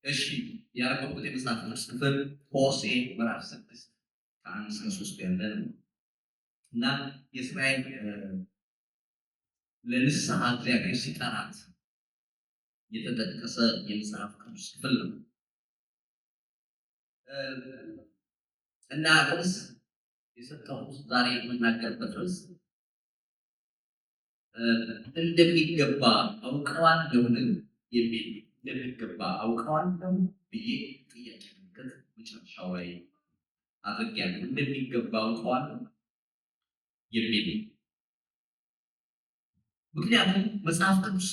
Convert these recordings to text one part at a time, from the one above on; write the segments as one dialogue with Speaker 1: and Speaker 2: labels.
Speaker 1: እሺ ያነበብኩት የመጽሐፍ ቅዱስ ክፍል ሆሴዕ ምዕራፍ 6 ከ1 እስከ 3 ያለ ነው እና የእስራኤል ለንስሐ እግዚአብሔር ሲጠራት የተጠቀሰ የመጽሐፍ ቅዱስ ክፍል ነው እና ርዕስ የሰጠሁት ዛሬ የምናገርበት ርዕስ እንደሚገባ አውቀዋለሁን የሚል እንደሚገባ አውቀዋለሁ ብዬ ጥያቄ ምልክት መጨረሻው ላይ አድርጌያለሁ። እንደሚገባ አውቀዋለሁ የሚል ምክንያቱም መጽሐፍ ቅዱስ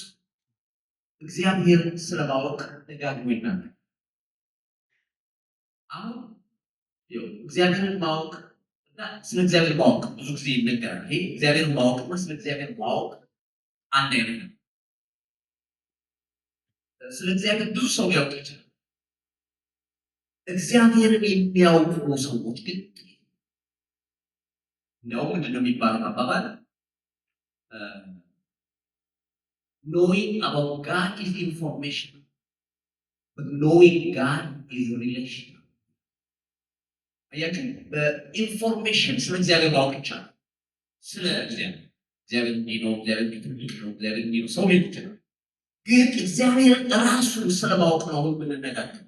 Speaker 1: እግዚአብሔር ስለማወቅ ደጋግሞ ይናገራል። አሁን እግዚአብሔርን ማወቅ እና ስለ እግዚአብሔር ማወቅ ብዙ ጊዜ ይነገራል። ይሄ እግዚአብሔርን ማወቅ እና ስለ እግዚአብሔር ማወቅ አንድ አይነት ነው። ስለ እግዚአብሔር ብዙ ሰው ሊያውቅ ይችላል። እግዚአብሔርን የሚያውቁ ሰዎች ግን ነው ምንድን ነው የሚባለው አባባል knowing about God is information, but knowing God is relation. አያችሁ፣ በኢንፎርሜሽን ስለ እግዚአብሔር ማወቅ ይቻላል። ስለ እግዚአብሔር እንዲህ ነው፣ እግዚአብሔር እንዲህ ነው፣ እግዚአብሔር እንዲህ ነው ሰው ሊል ይችላል። ግን እግዚአብሔር ራሱ ስለማወቅ ነው የምንነጋገር።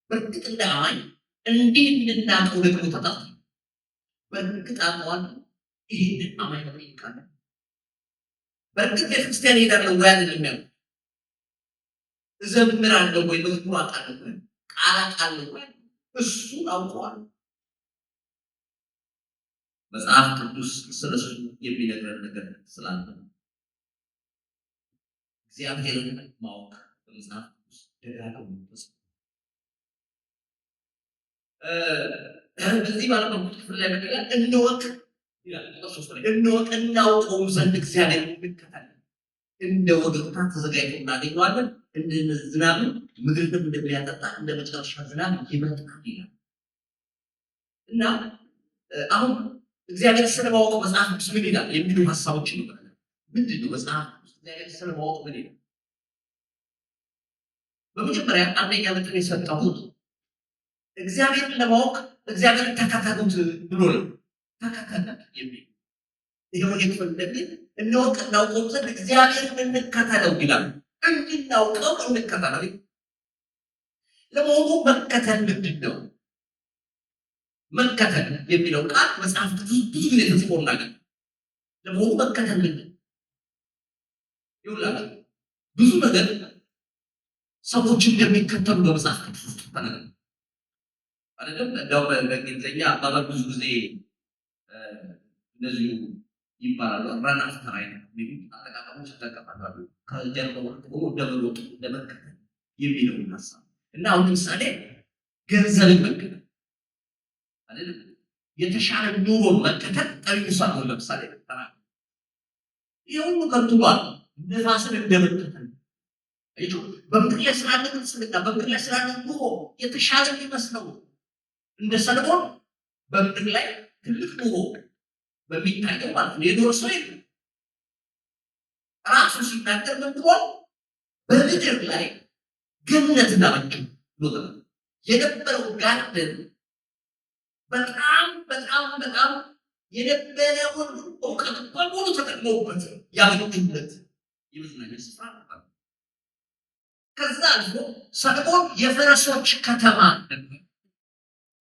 Speaker 1: በእርግጥ እንደ አማኝ እንዲህ እንድናውቀው ደግሞ ተጠርቶ በእርግጥ አውቀዋለሁ ይህንን አማኝ መጠይቃለን። በእርግጥ ቤተክርስቲያን ሄዳለሁ ወይ አይደለም ያለው፣ እዘምራለሁ ወይ መዝሙር አውቃለሁ ወይ ቃል አውቃለሁ ወይ እሱን አውቀዋለሁ። መጽሐፍ ቅዱስ ስለሱ የሚነግረን ነገር ስላለ እግዚአብሔርን ማወቅ በመጽሐፍ ቅዱስ ደጋግሞ ተጽፏል። በዚህ ባለመብት ክፍል ላይ መጠቃል እንወቅ እንወቅ እናውቀው ዘንድ እግዚአብሔር እንከተል እንደ ወገግታ ተዘጋጅቶ እናገኘዋለን። እንደ ዝናብም ምድርንም እንደሚያጠጣ እንደ መጨረሻ ዝናብ ይመጣል ይላል እና አሁን እግዚአብሔር ስለማወቅ መጽሐፍ ቅዱስ ምን ይላል የሚሉ ሀሳቦች ይኖራል። ምንድን ነው መጽሐፍ ቅዱስ እግዚአብሔር ስለማወቅ ምን ይላል? በመጀመሪያ አንደኛ ምክር የሰጠሁት እግዚአብሔርን ለማወቅ እግዚአብሔርን ተከተሉት ብሎ ነው። ተከተሉት የሚል ይሄው የክፍል እንደሚል እንወቅ እናውቀው ዘንድ እግዚአብሔርን እንከተለው ይላል። እንድናውቀው እንከተለው። ለመሆኑ መከተል ምንድን ነው? መከተል የሚለው ቃል መጽሐፍ ቅዱስ ብዙ ጊዜ ተጽፎ እናገኛለን። ለመሆኑ መከተል ምንድን ነው? ይኸውላችሁ ብዙ ነገር ሰዎች እንደሚከተሉ በመጽሐፍ ቅዱስ ውስጥ ተናግሯል አይደለም? እንደው በእንግሊዝኛ አባባል ብዙ ጊዜ እንደዚሁ ይባላሉ። ረን አፍተር አይነት አጠቃቀሞች ይጠቀማሉ። ከጀርባው ደግሞ እንደመሮጥ እንደመከተል የሚለውን ሀሳብ እና አሁን ለምሳሌ ገንዘብን መከተል አይደለም፣ የተሻለ ኑሮን መከተል ጠይሷል። አሁን ለምሳሌ ተናግሯል። ይሁን ከንቱባል ነፋስን እንደመከተል አይቶ በምድር ላይ ስላለ ስልጣ በምድር ላይ ስላለ ኑሮ የተሻለ የሚመስለው እንደ ሰለሞን በምድር ላይ ትልቅ ኑሮ በሚታየው ማለት ነው የኖረ ሰው የለም። ራሱ ሲናገር ምን ብሏል? በምድር ላይ ገነት እንዳመቸው ብሎ የነበረው ጋርደን በጣም በጣም በጣም የነበረውን እውቀት በሙሉ ተጠቅመውበት ያገኙበት የመዝናኛ ስፍራ ነበር። ከዛ አልፎ ሰለሞን የፈረሶች ከተማ ነበር።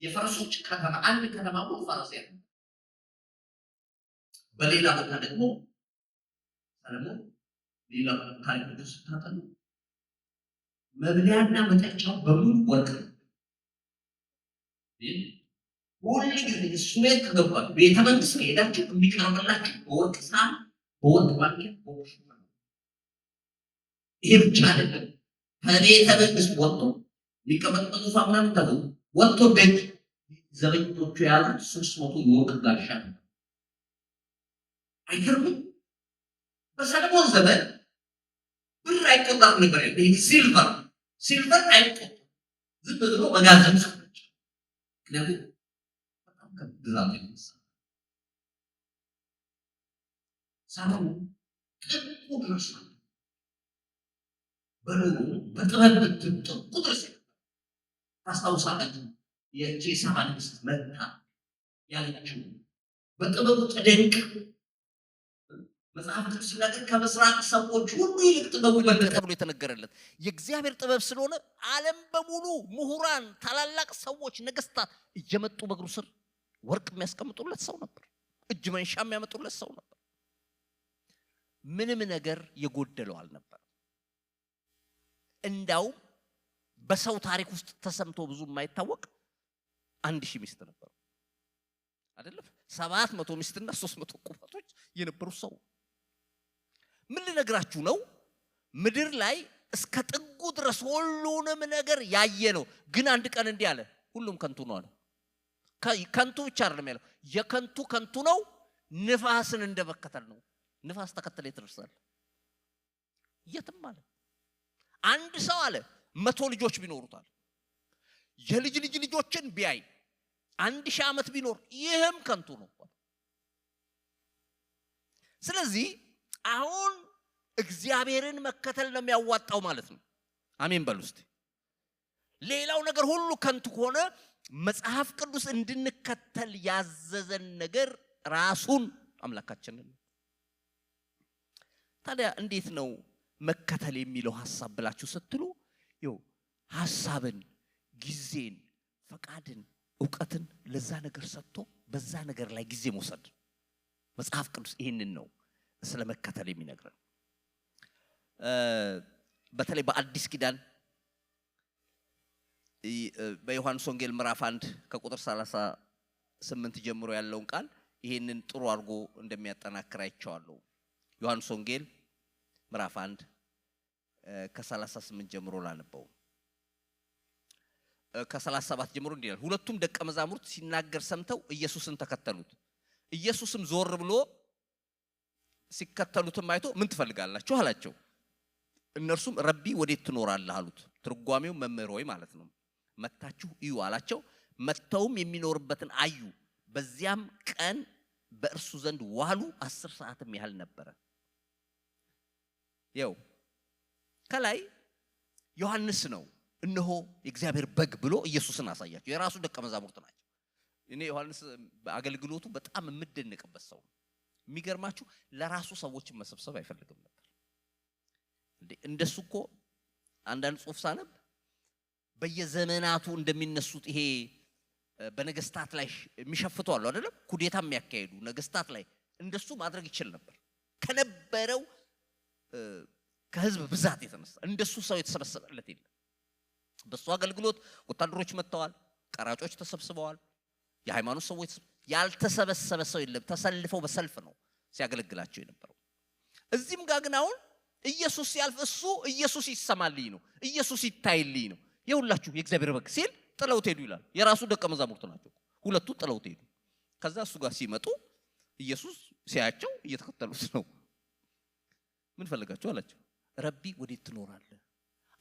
Speaker 1: የፈረሶች ከተማ አንድ ከተማ ሙሉ ፈረስ ያለው። በሌላ ቦታ ደግሞ ሰለሞን ሌላ ታሪክ ስታጠኑ መብሊያና መጠጫው በሙሉ ወርቅ ነው። ሁሉ ጊዜ እሱ ቤት ከገባችሁ ቤተ መንግስት ከሄዳችሁ የሚቀርብላችሁ በወርቅ ሳህን፣ በወርቅ ማንኪያ፣ በወርቅ ሹካ ነው። ይሄ ብቻ አይደለም። ከቤተ መንግስት ወጥቶ ሊቀመጥበት ዙፋን ምናምን ተብሎ ወጥቶ ቤት ዘበኞቹ ያሉት 300 የወርቅ ጋሻ ነው። አይገርምም? በሰለሞን ዘመን ብር አይቆጠርም ነበር። ይሄ ሲልቨር አይቆጠርም። ዝም ብሎ መጋዘን ሰዎች ምክንያቱም በጣም ከብዛት ይነሳ ሰለሞን ጥቁ ድረስ በኑሮ በጥበብ ብትጠቁ ድረስ ታስታውሳላችሁ? የሳባ ንግሥት መታ ያለችው በጥበቡ ተደንቅ መጽሐፍ ቅዱስ ሲናገር ከምስራቅ ሰዎች ሁሉ ይልቅ ጥበቡ በለጠ ተብሎ የተነገረለት የእግዚአብሔር ጥበብ ስለሆነ ዓለም በሙሉ ምሁራን፣ ታላላቅ ሰዎች፣ ነገስታት እየመጡ በእግሩ ስር ወርቅ የሚያስቀምጡለት ሰው ነበር። እጅ መንሻ የሚያመጡለት ሰው ነበር። ምንም ነገር የጎደለው አልነበር። እንዳው በሰው ታሪክ ውስጥ ተሰምቶ ብዙ የማይታወቅ 1000 ሚስት ነበር አይደለም? 700 ሚስትና 300 ቁባቶች የነበሩ ሰው። ምን ልነግራችሁ ነው? ምድር ላይ እስከ ጥጉ ድረስ ሁሉንም ነገር ያየ ነው። ግን አንድ ቀን እንዲህ አለ፣ ሁሉም ከንቱ ነው አለ። ከንቱ ብቻ አይደለም ያለው፣ የከንቱ ከንቱ ነው፣ ንፋስን እንደመከተል ነው። ንፋስ ተከተለ ይደርሳል የትም አለ። አንድ ሰው አለ 100 ልጆች ቢኖሩታል፣ የልጅ ልጅ ልጆችን ቢያይ 1000 ዓመት ቢኖር ይህም ከንቱ ነው። ስለዚህ አሁን እግዚአብሔርን መከተል ነው የሚያዋጣው ማለት ነው። አሜን በሉ እስቲ። ሌላው ነገር ሁሉ ከንቱ ከሆነ መጽሐፍ ቅዱስ እንድንከተል ያዘዘን ነገር ራሱን አምላካችንን። ታዲያ እንዴት ነው መከተል የሚለው ሐሳብ ብላችሁ ስትሉ ሐሳብን፣ ጊዜን፣ ፈቃድን፣ ዕውቀትን ለዛ ነገር ሰጥቶ በዛ ነገር ላይ ጊዜ መውሰድ። መጽሐፍ ቅዱስ ይህንን ነው ስለ መከተል የሚነግረን። በተለይ በአዲስ ኪዳን በዮሐንስ ወንጌል ምዕራፍ 1 ከቁጥር 38 ጀምሮ ያለውን ቃል ይህንን ጥሩ አድርጎ እንደሚያጠናክር አይቼዋለሁ። ዮሐንስ ወንጌል ምዕራፍ 1 ከ38 ጀምሮ ላነበው። ከ37 ጀምሮ እንዲህ ይላል፣ ሁለቱም ደቀ መዛሙርት ሲናገር ሰምተው ኢየሱስን ተከተሉት። ኢየሱስም ዞር ብሎ ሲከተሉትም አይቶ ምን ትፈልጋላችሁ አላቸው። እነርሱም ረቢ ወዴት ትኖራለህ አሉት። ትርጓሜው መምህር ሆይ ማለት ነው። መታችሁ እዩ አላቸው። መተውም የሚኖርበትን አዩ። በዚያም ቀን በእርሱ ዘንድ ዋሉ። 10 ሰዓትም ያህል ነበረ። ከላይ ዮሐንስ ነው እነሆ የእግዚአብሔር በግ ብሎ ኢየሱስን አሳያቸው። የራሱ ደቀ መዛሙርት ናቸው። እኔ ዮሐንስ በአገልግሎቱ በጣም የምደነቅበት ሰው ነው። የሚገርማችሁ ለራሱ ሰዎችን መሰብሰብ አይፈልግም ነበር። እንደሱ እኮ አንዳንድ ጽሑፍ ሳነብ በየዘመናቱ እንደሚነሱት ይሄ በነገስታት ላይ የሚሸፍቱ አሉ አይደለም? ኩዴታ የሚያካሂዱ ነገስታት ላይ እንደሱ ማድረግ ይችል ነበር። ከነበረው ከህዝብ ብዛት የተነሳ እንደሱ ሰው የተሰበሰበለት የለም። በሱ አገልግሎት ወታደሮች መጥተዋል፣ ቀራጮች ተሰብስበዋል፣ የሃይማኖት ሰዎች ያልተሰበሰበ ሰው የለም። ተሰልፈው በሰልፍ ነው ሲያገለግላቸው የነበረው። እዚህም ጋር ግን አሁን ኢየሱስ ሲያልፍ እሱ ኢየሱስ ይሰማልኝ ነው፣ ኢየሱስ ይታይልኝ ነው። የሁላችሁ የእግዚአብሔር በግ ሲል ጥለውት ሄዱ ይላል። የራሱ ደቀ መዛሙርት ናቸው ሁለቱ፣ ጥለውት ሄዱ። ከዛ እሱ ጋር ሲመጡ ኢየሱስ ሲያያቸው እየተከተሉት ነው። ምን ፈልጋችሁ አላቸው። ረቢ ወዴት ትኖራለህ?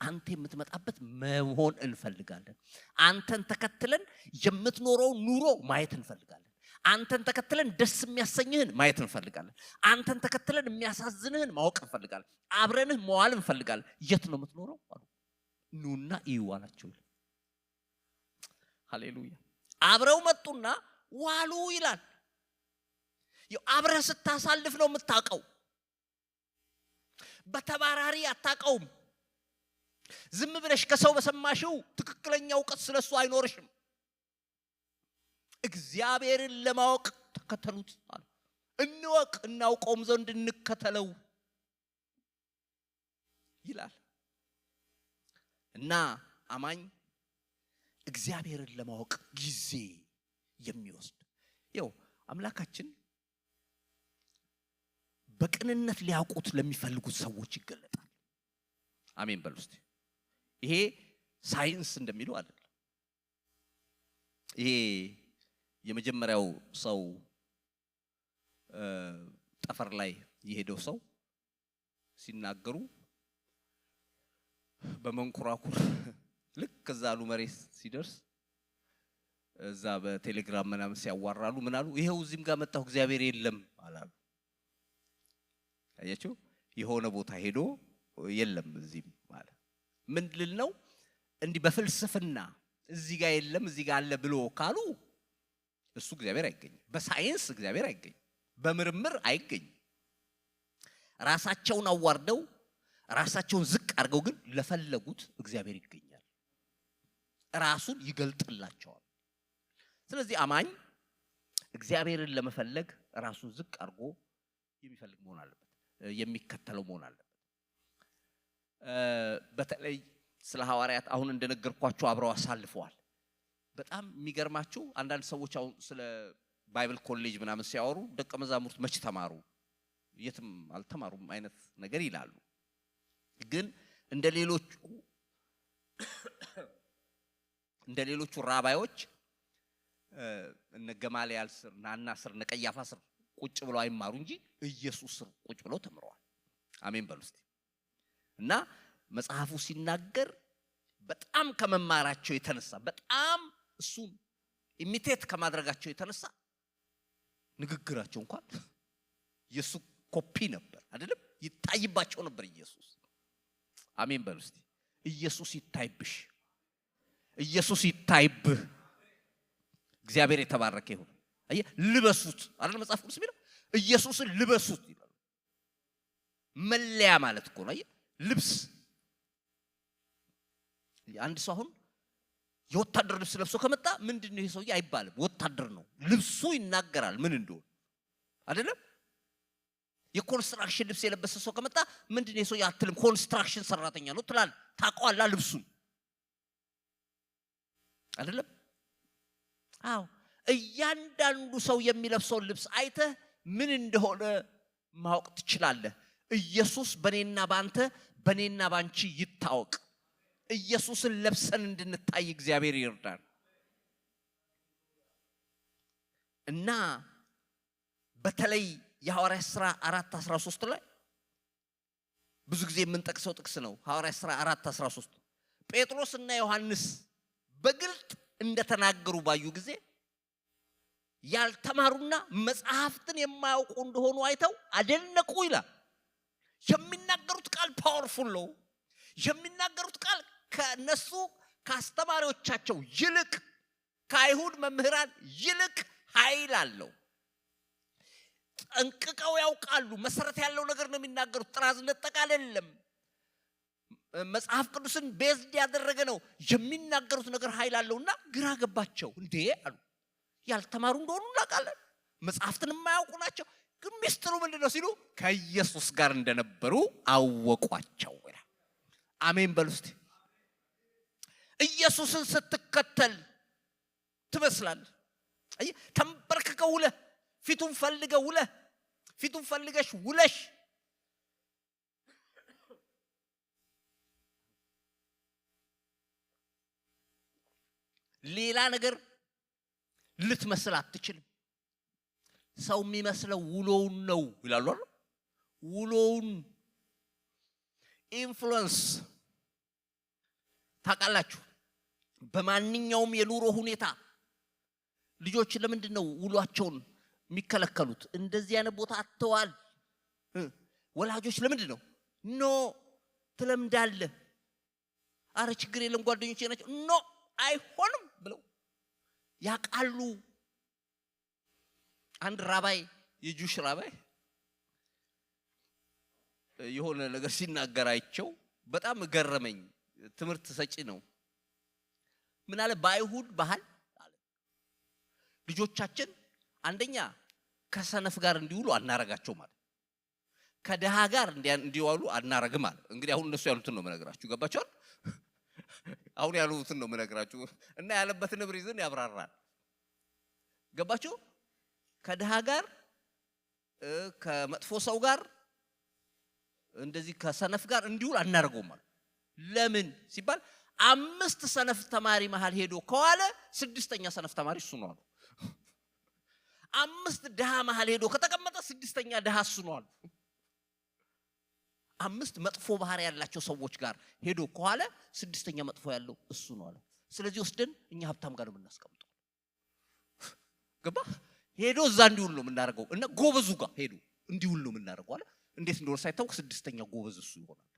Speaker 1: አንተ የምትመጣበት መሆን እንፈልጋለን። አንተን ተከትለን የምትኖረው ኑሮ ማየት እንፈልጋለን። አንተን ተከትለን ደስ የሚያሰኝህን ማየት እንፈልጋለን። አንተን ተከትለን የሚያሳዝንህን ማወቅ እንፈልጋለን። አብረንህ መዋል እንፈልጋለን። የት ነው የምትኖረው አሉ። ኑና እዩ አላቸው። ሃሌሉያ። አብረው መጡና ዋሉ ይላል። አብረህ ስታሳልፍ ነው የምታውቀው። በተባራሪ አታውቀውም። ዝም ብለሽ ከሰው በሰማሽው ትክክለኛ ዕውቀት ስለሱ አይኖርሽም። እግዚአብሔርን ለማወቅ ተከተሉት አለ። እንወቅ እናውቀውም ዘንድ እንከተለው ይላል። እና አማኝ እግዚአብሔርን ለማወቅ ጊዜ የሚወስድ አምላካችን በቅንነት ሊያውቁት ለሚፈልጉት ሰዎች ይገለጣል። አሜን በሉ እስቲ። ይሄ ሳይንስ እንደሚለው አይደለም። ይሄ የመጀመሪያው ሰው ጠፈር ላይ የሄደው ሰው ሲናገሩ በመንኮራኩር ልክ ከዛ አሉ መሬት ሲደርስ እዛ በቴሌግራም ምናምን ሲያዋራሉ ምን አሉ? ይሄው እዚህም ጋር መጣሁ እግዚአብሔር የለም አላሉ። አያችሁ? የሆነ ቦታ ሄዶ የለም እዚህም ማለት ምን ልል ነው? እንዲህ በፍልስፍና
Speaker 2: እዚህ ጋር የለም እዚህ ጋር አለ ብሎ ካሉ እሱ እግዚአብሔር አይገኝም። በሳይንስ እግዚአብሔር አይገኝም። በምርምር አይገኝም። ራሳቸውን አዋርደው ራሳቸውን ዝቅ አድርገው ግን ለፈለጉት እግዚአብሔር ይገኛል። ራሱን ይገልጥላቸዋል። ስለዚህ አማኝ እግዚአብሔርን ለመፈለግ ራሱን ዝቅ አድርጎ የሚፈልግ መሆን አለበት፣ የሚከተለው መሆን አለበት። በተለይ ስለ ሐዋርያት አሁን እንደነገርኳችሁ አብረው አሳልፈዋል። በጣም የሚገርማችሁ አንዳንድ ሰዎች አሁን ስለ ባይብል ኮሌጅ ምናምን ሲያወሩ ደቀ መዛሙርት መች ተማሩ፣ የትም አልተማሩም አይነት ነገር ይላሉ። ግን እንደ ሌሎቹ ራባዮች እነ ገማልያል ስር ናና ስር እነ ቀያፋ ስር ቁጭ ብለው አይማሩ እንጂ ኢየሱስ ስር ቁጭ ብለው ተምረዋል። አሜን በሉ እስቲ። እና መጽሐፉ ሲናገር በጣም ከመማራቸው የተነሳ በጣም እሱን ኢሚቴት ከማድረጋቸው የተነሳ ንግግራቸው እንኳን ኢየሱስ ኮፒ ነበር አይደለም፣ ይታይባቸው ነበር ኢየሱስ። አሜን በሉ እስቲ። ኢየሱስ ይታይብሽ፣ ኢየሱስ ይታይብህ። እግዚአብሔር የተባረከ ይሁን። አየህ ልበሱት አይደል መጽሐፍ ቅዱስ የሚለው ኢየሱስን ልበሱት ይላል። መለያ ማለት እኮ ነው። አየህ ልብስ አንድ ሰው አሁን የወታደር ልብስ ለብሶ ከመጣ ምንድነው ይሄ ሰውዬ አይባልም፣ ወታደር ነው። ልብሱ ይናገራል ምን እንደሆነ አይደለም። የኮንስትራክሽን ልብስ የለበሰ ሰው ከመጣ ምንድነው ይሄ ሰውዬ አትልም፣ ኮንስትራክሽን ሰራተኛ ነው ትላል። ታውቀዋለህ ልብሱን አይደለም። አዎ እያንዳንዱ ሰው የሚለብሰው ልብስ አይተህ ምን እንደሆነ ማወቅ ትችላለህ። ኢየሱስ በኔና ባንተ በኔና ባንቺ ይታወቅ። ኢየሱስን ለብሰን እንድንታይ እግዚአብሔር ይርዳን። እና በተለይ የሐዋርያት ሥራ 4:13 ላይ ብዙ ጊዜ የምንጠቅሰው ጥቅስ ነው። ሐዋርያት ሥራ 4:13 ጴጥሮስና ዮሐንስ በግልጥ እንደተናገሩ ባዩ ጊዜ ያልተማሩና መጽሐፍትን የማያውቁ እንደሆኑ አይተው አደነቁ ይላል። የሚናገሩት ቃል ፓወርፉል ነው። የሚናገሩት ቃል ከነሱ ከአስተማሪዎቻቸው ይልቅ ከአይሁድ መምህራን ይልቅ ኃይል አለው። ጠንቅቀው ያውቃሉ። መሰረት ያለው ነገር ነው የሚናገሩት። ጥራዝ ነጠቅ አይደለም። መጽሐፍ ቅዱስን ቤዝድ ያደረገ ነው የሚናገሩት ነገር ኃይል አለውና ግራ ገባቸው። እንዴ አሉ። ያልተማሩ እንደሆኑ እናውቃለን፣ መጽሐፍትን የማያውቁ ናቸው። ግን ሚስጥሩ ምንድነው ሲሉ ከኢየሱስ ጋር እንደነበሩ አወቋቸው። አሜን በሉ እስቲ። ኢየሱስን ስትከተል ትመስላለህ። ተንበርክከው ውለህ ፊቱን ፈልገው ውለህ ፊቱን ፈልገሽ ውለሽ ሌላ ነገር ልትመስል አትችልም። ሰው የሚመስለው ውሎውን ነው ይላሉ አይደል? ውሎውን ኢንፍሉዌንስ ታውቃላችሁ። በማንኛውም የኑሮ ሁኔታ ልጆች ለምንድን ነው ውሏቸውን የሚከለከሉት? እንደዚህ አይነት ቦታ አጥተዋል። ወላጆች ለምንድን ነው ኖ ትለምዳለህ፣ አረ ችግር የለም ጓደኞቼ ናቸው ኖ አይሆንም ብለው ያቃሉ። አንድ ራባይ የጁሽ ራባይ የሆነ ነገር ሲናገራቸው በጣም ገረመኝ። ትምህርት ሰጪ ነው። ምን አለ? በአይሁድ ባህል አለ ልጆቻችን አንደኛ ከሰነፍ ጋር እንዲውሉ አናረጋቸው ማለት፣ ከደሃ ጋር እንዲዋሉ አናረግም ማለት። እንግዲህ አሁን እነሱ ያሉትን ነው መነግራችሁ። ገባችኋል? አሁን ያሉትን ነው መነግራችሁ እና ያለበትን ብሪዝን ያብራራል። ገባችሁ? ከደሃ ጋር ከመጥፎ ሰው ጋር እንደዚህ ከሰነፍ ጋር እንዲውል አናረገውም ማለት። ለምን ሲባል 5 ሰነፍ ተማሪ መሃል ሄዶ ከዋለ 6ኛ ሰነፍ ተማሪ እሱ ነው አሉ። 5 ደሃ መሃል ሄዶ ከተቀመጠ 6ኛ ደሃ እሱ ነው አሉ። 5 መጥፎ ባህሪ ያላቸው ሰዎች ጋር ሄዶ ከዋለ 6ኛ መጥፎ ያለው እሱ ነው አለ። ስለዚህ ወስደን እኛ ሀብታም ጋር ነው የምናስቀምጠው። ገባ? ሄዶ እዛ እንዲውል ነው የምናደርገው እና ጎበዙ ጋር ሄዶ እንዲውል ነው የምናደርገው አለ። እንዴት እንደሆነ ሳይታወቅ 6ኛ ጎበዝ እሱ ይሆናል፣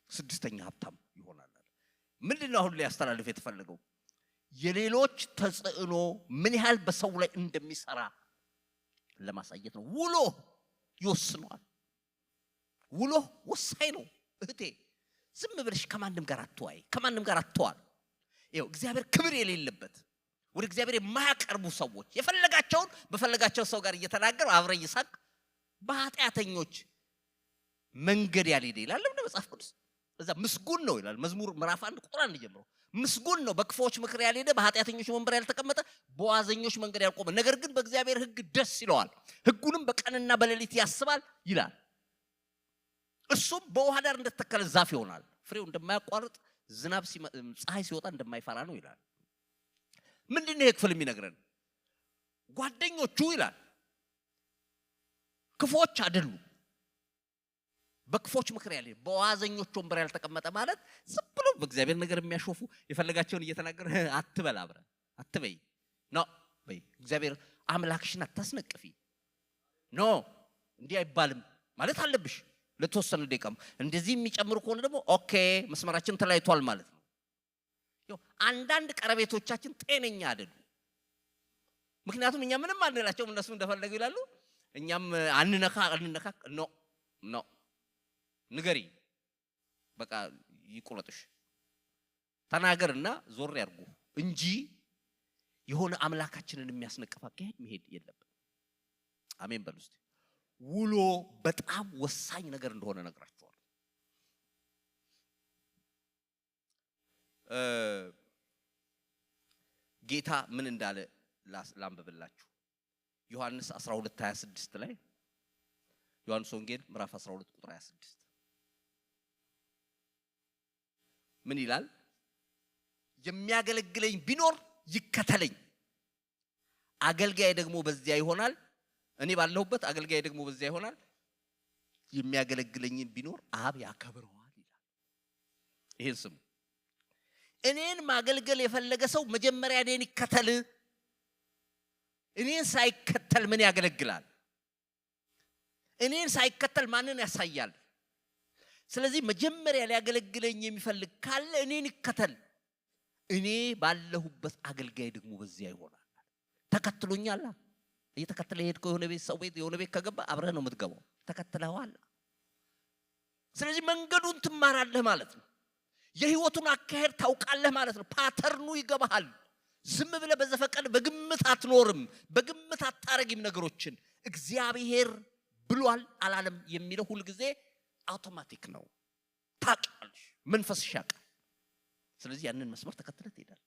Speaker 2: 6ኛ ሀብታም ይሆናል። ምንድነው አሁን ላይ ያስተላልፍ የተፈለገው? የሌሎች ተጽዕኖ ምን ያህል በሰው ላይ እንደሚሰራ ለማሳየት ነው። ውሎ ይወስነዋል። ውሎ ወሳኝ ነው እህቴ። ዝም ብለሽ ከማንም ጋር አትዋይ፣ ከማንም ጋር አትዋል። ይኸው እግዚአብሔር ክብር የሌለበት ወደ እግዚአብሔር የማያቀርቡ ሰዎች የፈለጋቸውን በፈለጋቸው ሰው ጋር እየተናገሩ አብረ ይሳቅ በኃጢአተኞች መንገድ ያልሄደ ይላል መጽሐፍ ቅዱስ። እዛ ምስጉን ነው ይላል መዝሙር ምዕራፍ 1 ቁጥር 1 ጀምሮ። ምስጉን ነው በክፉዎች ምክር ያልሄደ፣ በኃጢአተኞች ወንበር ያልተቀመጠ፣ በዋዘኞች መንገድ ያልቆመ፣ ነገር ግን በእግዚአብሔር ሕግ ደስ ይለዋል፣ ሕጉንም በቀንና በሌሊት ያስባል ይላል። እርሱም በውሃ ዳር እንደተተከለ ዛፍ ይሆናል፣ ፍሬው እንደማያቋርጥ፣ ዝናብ ፀሐይ ሲወጣ እንደማይፈራ ነው ይላል። ምንድነው ይሄ ክፍል የሚነግረን? ጓደኞቹ ይላል ክፉዎች አይደሉም፣ በክፎች ምክር ያለ፣ በዋዘኞች ወንበር ያልተቀመጠ ማለት ዝም ብሎ በእግዚአብሔር ነገር የሚያሾፉ የፈለጋቸውን እየተናገረ አትበል፣ አብረ አትበይ ኖ በይ፣ እግዚአብሔር አምላክሽን አታስነቅፊ ኖ እንዲህ አይባልም ማለት አለብሽ። ለተወሰነ ደቂቃም እንደዚህ የሚጨምሩ ከሆነ ደግሞ ኦኬ መስመራችን ተለያይቷል ማለት ነው። አንዳንድ ቀረቤቶቻችን ጤነኛ አይደሉም። ምክንያቱም እኛ ምንም አንላቸውም፣ እነሱ እንደፈለጉ ይላሉ። እኛም አንነካ ኖ ንገሪ በቃ ይቁረጥሽ ተናገርና ዞር ያርጉ እንጂ የሆነ አምላካችንን የሚያስነቅፍ አካሄድ መሄድ የለብን። አሜን በሉ እስቲ። ውሎ በጣም ወሳኝ ነገር እንደሆነ ነግራችኋለሁ። ጌታ ምን እንዳለ ላንብብላችሁ። ዮሐንስ 12:26 ላይ ዮሐንስ ወንጌል ምዕራፍ 12 ቁጥር 26 ምን ይላል? የሚያገለግለኝ ቢኖር ይከተለኝ፣ አገልጋይ ደግሞ በዚያ ይሆናል። እኔ ባለሁበት አገልጋይ ደግሞ በዚያ ይሆናል። የሚያገለግለኝ ቢኖር አብ ያከብረዋል ይላል። ይሄን ስሙ። እኔን ማገልገል የፈለገ ሰው መጀመሪያ እኔን ይከተል። እኔን ሳይከተል ምን ያገለግላል? እኔን ሳይከተል ማንን ያሳያል? ስለዚህ መጀመሪያ ሊያገለግለኝ የሚፈልግ ካለ እኔን ይከተል። እኔ ባለሁበት አገልጋይ ደግሞ በዚያ ይሆናል። ተከትሎኛል። እየተከተለ ሄድከው የሆነ ቤት ሰው ቤት የሆነ ቤት ከገባ አብረህ ነው የምትገባው፣ ተከትለዋል። ስለዚህ መንገዱን ትማራለህ ማለት ነው። የህይወቱን አካሄድ ታውቃለህ ማለት ነው። ፓተርኑ ይገባሃል። ዝም ብለህ በዘፈቀድ በግምት አትኖርም፣ በግምት አታረጊም ነገሮችን። እግዚአብሔር ብሏል አላለም የሚለው ሁሉ ጊዜ አውቶማቲክ ነው። ታውቂያለሽ፣ መንፈስሽ ያውቃል። ስለዚህ ያንን መስመር ተከትለህ ትሄዳለህ።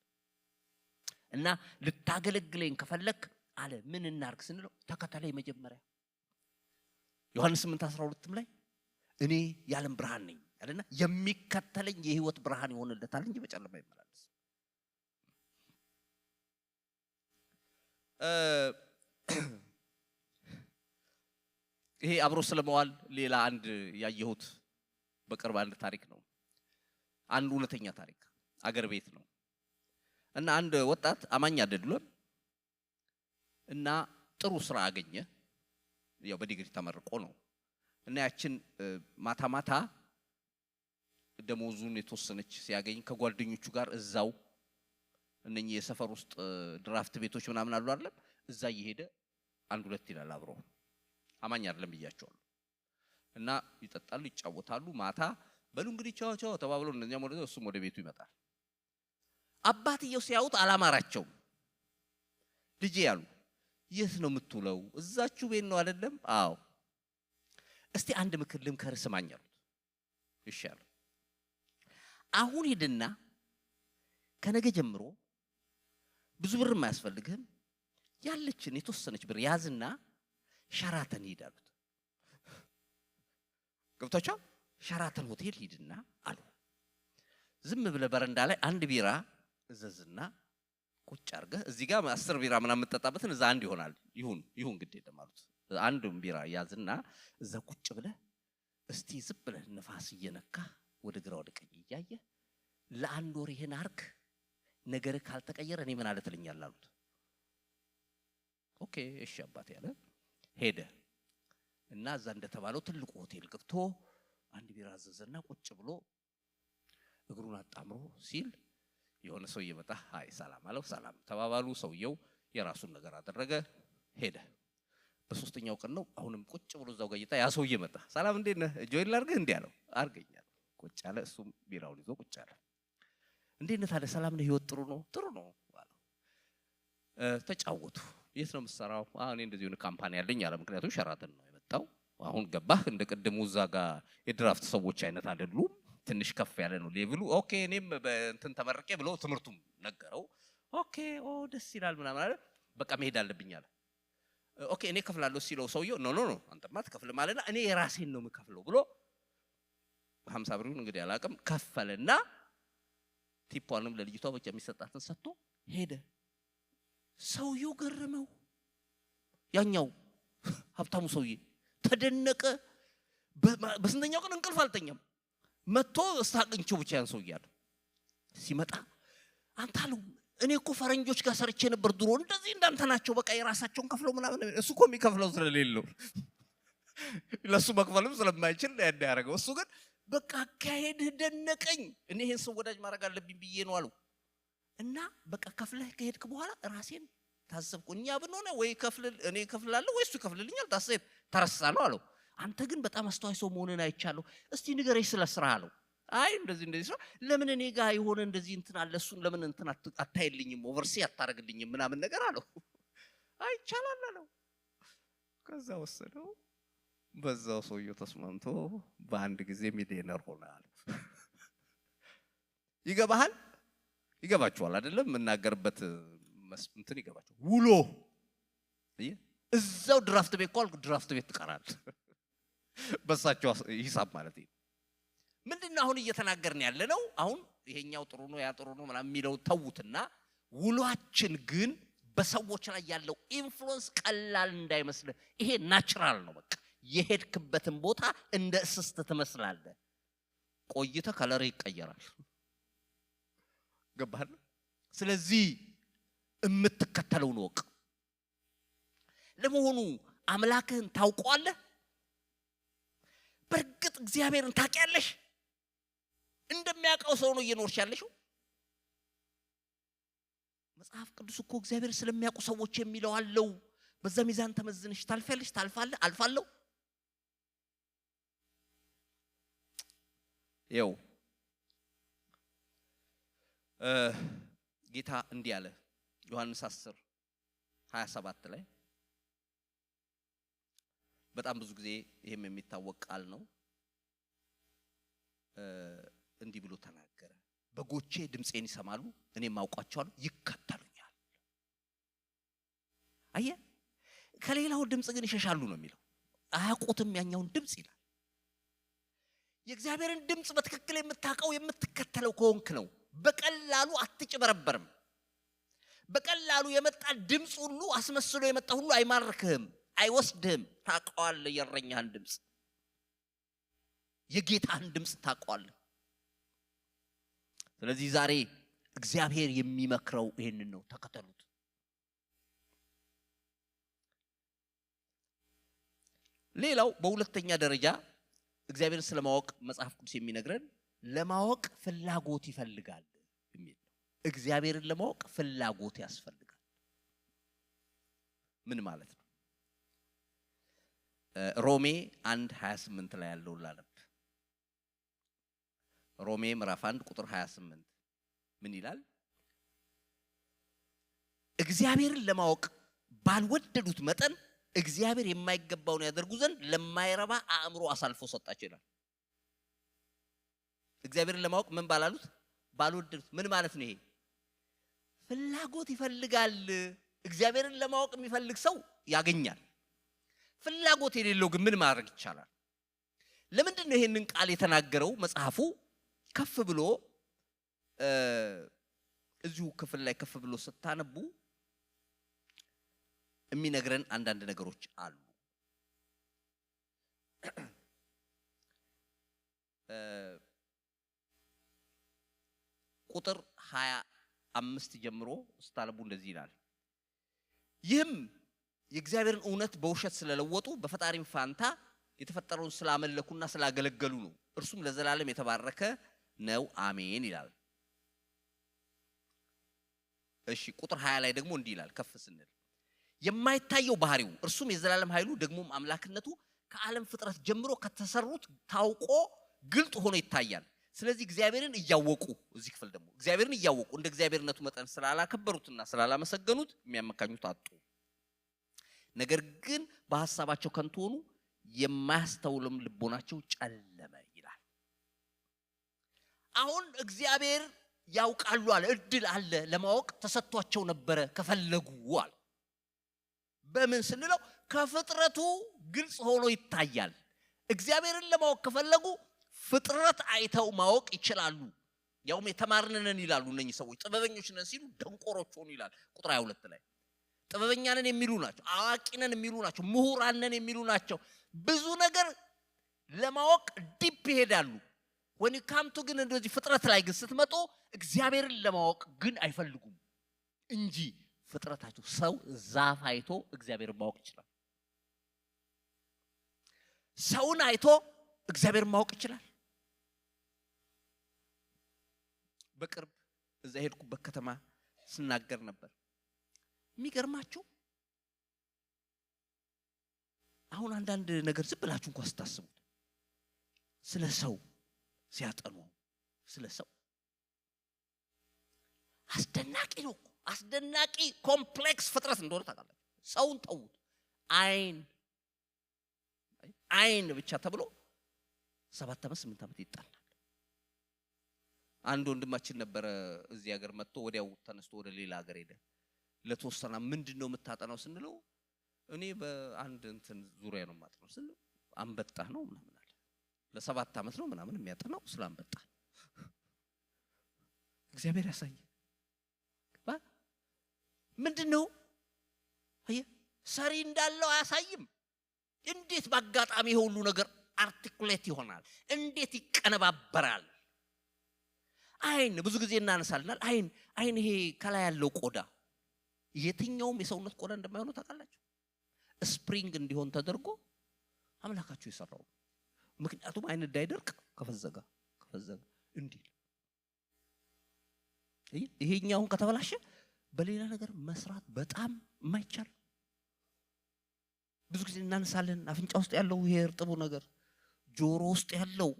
Speaker 2: እና ልታገለግለኝ ከፈለክ አለ ምን እናርግ ስንለው ተከተለኝ መጀመሪያ። ዮሐንስ 8:12 ላይ እኔ የዓለም ብርሃን ነኝ አለና የሚከተለኝ የህይወት ብርሃን ይሆንለታል እንጂ በጨለማ አይመላለስ። ይሄ አብሮ ስለመዋል ሌላ አንድ ያየሁት በቅርብ አንድ ታሪክ ነው። አንድ እውነተኛ ታሪክ አገር ቤት ነው እና አንድ ወጣት አማኝ አይደለም እና ጥሩ ስራ አገኘ። ያው በዲግሪ ተመርቆ ነው እና ያችን ማታ ማታ ደሞዙን የተወሰነች ሲያገኝ ከጓደኞቹ ጋር እዛው እነኚህ የሰፈር ውስጥ ድራፍት ቤቶች ምናምን አሉ አይደል? እዛ እየሄደ አንድ ሁለት ይላል አብሮ። አማኝ አይደለም ብያቸዋለሁ። እና ይጠጣሉ፣ ይጫወታሉ። ማታ በሉ እንግዲህ ቻው ቻው ተባብለው እነኛም ወደ እሱም ወደ ቤቱ ይመጣል። አባትየው ሲያዩት አላማራቸው። ልጄ ያሉ የት ነው የምትውለው? እዛችሁ ቤት ነው አይደለም? አዎ። እስቲ አንድ ምክር ልምከር ስማኝ አሉት። እሺ አሉ። አሁን ሄድና ከነገ ጀምሮ ብዙ ብር የማያስፈልግህም ያለችን የተወሰነች ብር ያዝና ሸራተን ሂድ አሉት። ገብታችሁ ሸራተን ሆቴል ሂድና አሉ። ዝም ብለህ በረንዳ ላይ አንድ ቢራ እዘዝና ቁጭ አድርገህ እዚህ ጋር 10 ቢራ ምናምን የምትጠጣበትን እዛ አንድ ይሆናል። ይሁን ግድ የለም አሉት። አንዱን ቢራ ያዝና እዛ ቁጭ ብለህ እስቲ ዝም ብለህ ነፋስ እየነካ ወደ ግራ ወደ ቀኝ እያየ ለአንድ ወር ይሄን አርግ፣ ነገር ካልተቀየረ እኔ ምን አለ ትለኛለህ አሉት። ኦኬ እሺ አባቴ ያለ ሄደ እና እዛ እንደተባለው ትልቁ ሆቴል ገብቶ አንድ ቢራ አዘዘና ቁጭ ብሎ እግሩን አጣምሮ ሲል የሆነ ሰው እየመጣ አይ ሰላም አለው። ሰላም ተባባሉ። ሰውየው የራሱን ነገር አደረገ፣ ሄደ። በሶስተኛው ቀን ነው አሁንም ቁጭ ብሎ እዛው ጋር ያ ሰው እየመጣ ሰላም እንዴት ነህ ጆይን ላድርግህ እንዴ አለው። አድርገኛል። ቁጭ አለ። እሱም ቢራውን ይዞ ቁጭ አለ። እንዴት ነህ ታዲያ ሰላም ነው? ህይወት ጥሩ ነው? ጥሩ ነው አለው። ተጫወቱ። የት ነው የምትሰራው? እኔ እንደዚህ የሆነ ካምፓኒ ያለኝ አለ። ምክንያቱም ሸራተን ነው የመጣው። አሁን ገባህ? እንደ ቅድሙ እዛ ጋር የድራፍት ሰዎች አይነት አይደሉም። ትንሽ ከፍ ያለ ነው ሌቭሉ። ኦኬ እኔም በእንትን ተመርቄ ብሎ ትምህርቱም ነገረው። ኦኬ ደስ ይላል ምናምን አለ። በቃ መሄድ አለብኝ አለ። ኦኬ እኔ ከፍላለሁ ሲለው ሰውየው ኖ አንተማ ትከፍል ማለትና እኔ የራሴን ነው የምከፍለው ብሎ 50 ብሩን እንግዲህ አላውቅም ከፈለና ቲፓንም ለልጅቷ ብቻ የሚሰጣትን ሰጥቶ ሄደ። ሰውየው ገረመው። ያኛው ሀብታሙ ሰውዬ ተደነቀ። በስንተኛው ቀን እንቅልፍ አልተኛም። መጥቶ እስታቅንቸው ብቻ ያን ሰውዬ አለ። ሲመጣ አንተ አለው እኔ እኮ ፈረንጆች ጋር ሰርቼ ነበር ድሮ እንደዚህ እንዳንተ ናቸው በቃ የራሳቸውን ከፍለው ምናምን። እሱ እኮ የሚከፍለው ስለሌለው ለሱ መክፈልም ስለማይችል ያዳረገው። እሱ ግን በቃ አካሄድህ ደነቀኝ፣ እኔ ይሄን ሰው ወዳጅ ማድረግ አለብኝ ብዬ ነው አለው። እና በቃ ከፍለህ ከሄድክ በኋላ ራሴን ታሰብኩ። እኛ ብንሆነ ወይ እኔ ከፍላለሁ ወይ እሱ ይከፍልልኛል ታሰብ ተረሳለሁ አለው። አንተ ግን በጣም አስተዋይ ሰው መሆንን አይቻለሁ። እስቲ ንገረኝ ስለ ስራ አለው። አይ እንደዚህ ስራ ለምን እኔ ጋር የሆነ እንደዚህ እንትን አለ እሱን ለምን እንትን አታይልኝም ኦቨርሲ አታረግልኝም ምናምን ነገር አለው። አይ ይቻላል አለው። ከዛ ወሰደው። በዛው ሰውየው ተስማምቶ በአንድ ጊዜ ሚሊዮነር ሆኗል። ይገባሃል? ይገባችኋል አይደለም? የምናገርበት እንትን ይገባችኋል። ውሎ እዛው ድራፍት ቤት ቋል ድራፍት ቤት ትቀራል። በሳቸው ሂሳብ ማለት ነው። ምንድነው አሁን እየተናገርን ያለ ነው? አሁን ይሄኛው ጥሩ ነው ያ ጥሩ ነው ምናምን የሚለው ተውትና፣ ውሏችን ግን በሰዎች ላይ ያለው ኢንፍሉዌንስ ቀላል እንዳይመስልህ። ይሄ ናቹራል ነው። በቃ የሄድክበትን ቦታ እንደ እስስት ትመስላለህ። ቆይተህ ከለር ይቀየራል። ገባህ? ስለዚህ የምትከተለውን ወቅ። ለመሆኑ አምላክህን ታውቀዋለህ? በርግጥ እግዚአብሔርን ታውቂያለሽ? እንደሚያውቀው ሰው ነው እየኖርሽ ያለሽው? መጽሐፍ ቅዱስ እኮ እግዚአብሔር ስለሚያውቁ ሰዎች የሚለው አለው። በዛ ሚዛን ተመዝነሽ ታልፋለሽ። ታልፋለህ? አልፋለሁ። ይኸው ጌታ እንዲህ አለ ዮሐንስ 10:27 ላይ። በጣም ብዙ ጊዜ ይሄም የሚታወቅ ቃል ነው። እንዲህ ብሎ ተናገረ። በጎቼ ድምፄን ይሰማሉ፣ እኔም አውቃቸዋለሁ፣ ይከተሉኛል። አየህ፣ ከሌላው ድምፅ ግን ይሸሻሉ ነው የሚለው። አያውቁትም ያኛውን ድምፅ ይላል። የእግዚአብሔርን ድምፅ በትክክል የምታውቀው የምትከተለው ከሆንክ ነው። በቀላሉ አትጭበረበርም። በቀላሉ የመጣ ድምፅ ሁሉ አስመስሎ የመጣ ሁሉ አይማርክህም፣ አይወስድህም። ታውቀዋለህ የእረኛህን ድምፅ፣ የጌታህን ድምፅ ታውቀዋለህ። ስለዚህ ዛሬ እግዚአብሔር የሚመክረው ይሄንን ነው፣ ተከተሉት። ሌላው በሁለተኛ ደረጃ እግዚአብሔርን ስለማወቅ መጽሐፍ ቅዱስ የሚነግረን ለማወቅ ፍላጎት ይፈልጋል የሚል ነው። እግዚአብሔርን ለማወቅ ፍላጎት ያስፈልጋል። ምን ማለት ነው? ሮሜ 1:28 ላይ ያለው ላነብ። ሮሜ ምዕራፍ 1 ቁጥር 28 ምን ይላል? እግዚአብሔርን ለማወቅ ባልወደዱት መጠን እግዚአብሔር የማይገባውን ያደርጉ ዘንድ ለማይረባ አእምሮ አሳልፎ ሰጣቸው ይላል። እግዚአብሔርን ለማወቅ ምን ባላሉት? ባልወደዱት። ምን ማለት ነው ይሄ? ፍላጎት ይፈልጋል። እግዚአብሔርን ለማወቅ የሚፈልግ ሰው ያገኛል። ፍላጎት የሌለው ግን ምን ማድረግ ይቻላል? ለምንድን ነው ይሄንን ቃል የተናገረው? መጽሐፉ ከፍ ብሎ እዚሁ ክፍል ላይ ከፍ ብሎ ስታነቡ የሚነግረን አንዳንድ ነገሮች አሉ። ቁጥር 25 ጀምሮ ስታነቡ እንደዚህ ይላል። ይህም የእግዚአብሔርን እውነት በውሸት ስለለወጡ በፈጣሪም ፋንታ የተፈጠረውን ስላመለኩና ስላገለገሉ ነው። እርሱም ለዘላለም የተባረከ ነው፣ አሜን ይላል። እሺ ቁጥር 20 ላይ ደግሞ እንዲህ ይላል ከፍ ስንል የማይታየው ባህሪው እርሱም የዘላለም ኃይሉ ደግሞም አምላክነቱ ከዓለም ፍጥረት ጀምሮ ከተሰሩት ታውቆ ግልጥ ሆኖ ይታያል። ስለዚህ እግዚአብሔርን እያወቁ እዚህ ክፍል ደግሞ እግዚአብሔርን እያወቁ እንደ እግዚአብሔርነቱ መጠን ስላላከበሩትና ስላላመሰገኑት የሚያመካኙት አጡ። ነገር ግን በሐሳባቸው ከንቱ ሆኑ፣ የማያስተውልም ልቦናቸው ጨለመ ይላል። አሁን እግዚአብሔር ያውቃሉ አለ፣ እድል አለ ለማወቅ ተሰጥቷቸው ነበረ ከፈለጉ አለ። በምን ስንለው ከፍጥረቱ ግልጽ ሆኖ ይታያል። እግዚአብሔርን ለማወቅ ከፈለጉ ፍጥረት አይተው ማወቅ ይችላሉ። ያውም የተማርነን ይላሉ እነኚህ ሰዎች። ጥበበኞች ነን ሲሉ ደንቆሮች ሆኑ ይላል ቁጥር 22 ላይ። ጥበበኛ ነን የሚሉ ናቸው፣ አዋቂ ነን የሚሉ ናቸው፣ ምሁራን ነን የሚሉ ናቸው። ብዙ ነገር ለማወቅ ዲፕ ይሄዳሉ። when you come to ግን እንደዚህ ፍጥረት ላይ ግን ስትመጡ እግዚአብሔርን ለማወቅ ግን አይፈልጉም እንጂ ፍጥረታቸው ሰው ዛፍ አይቶ እግዚአብሔርን ማወቅ ይችላል። ሰውን አይቶ እግዚአብሔርን ማወቅ ይችላል። በቅርብ እዛ ሄድኩበት ከተማ ስናገር ነበር። የሚገርማችሁ አሁን አንዳንድ ነገር ዝም ብላችሁ እንኳን ስታስቡት ስለ ሰው ሲያጠኑ ስለ ሰው አስደናቂ ነው። አስደናቂ ኮምፕሌክስ ፍጥረት እንደሆነ ታውቃላችሁ። ሰውን ተውት። አይን ብቻ ተብሎ 7 ዓመት 8 ዓመት ይጣላል። አንድ ወንድማችን ነበረ እዚህ ሀገር መጥቶ ወዲያው ተነስቶ ወደ ሌላ ሀገር ሄደ። ለተወሰነ ምንድነው የምታጠናው ስንለው እኔ በአንድ እንትን ዙሪያ ነው የማጠናው ስንለው አንበጣ ነው ምናምን አለ። ለ7 ዓመት ነው ምናምን የሚያጠናው ስለ አንበጣ። እግዚአብሔር ያሳየ ምንድነው ሰሪ እንዳለው አያሳይም? እንዴት በአጋጣሚ ሁሉ ነገር አርቲኩሌት ይሆናል? እንዴት ይቀነባበራል? አይን ብዙ ጊዜ እናነሳልናል። አይን ይሄ ከላይ ያለው ቆዳ የትኛውም የሰውነት ቆዳ እንደማይሆነው ታውቃላችሁ። ስፕሪንግ እንዲሆን ተደርጎ አምላካችሁ የሰራው። ምክንያቱም አይን እንዳይደርቅ ከፈዘጋ እንዲል ይሄኛውን ከተበላሸ በሌላ ነገር መስራት በጣም የማይቻል። ብዙ ጊዜ እናነሳለን። አፍንጫ ውስጥ ያለው ይሄ እርጥቡ ነገር፣ ጆሮ ውስጥ ያለው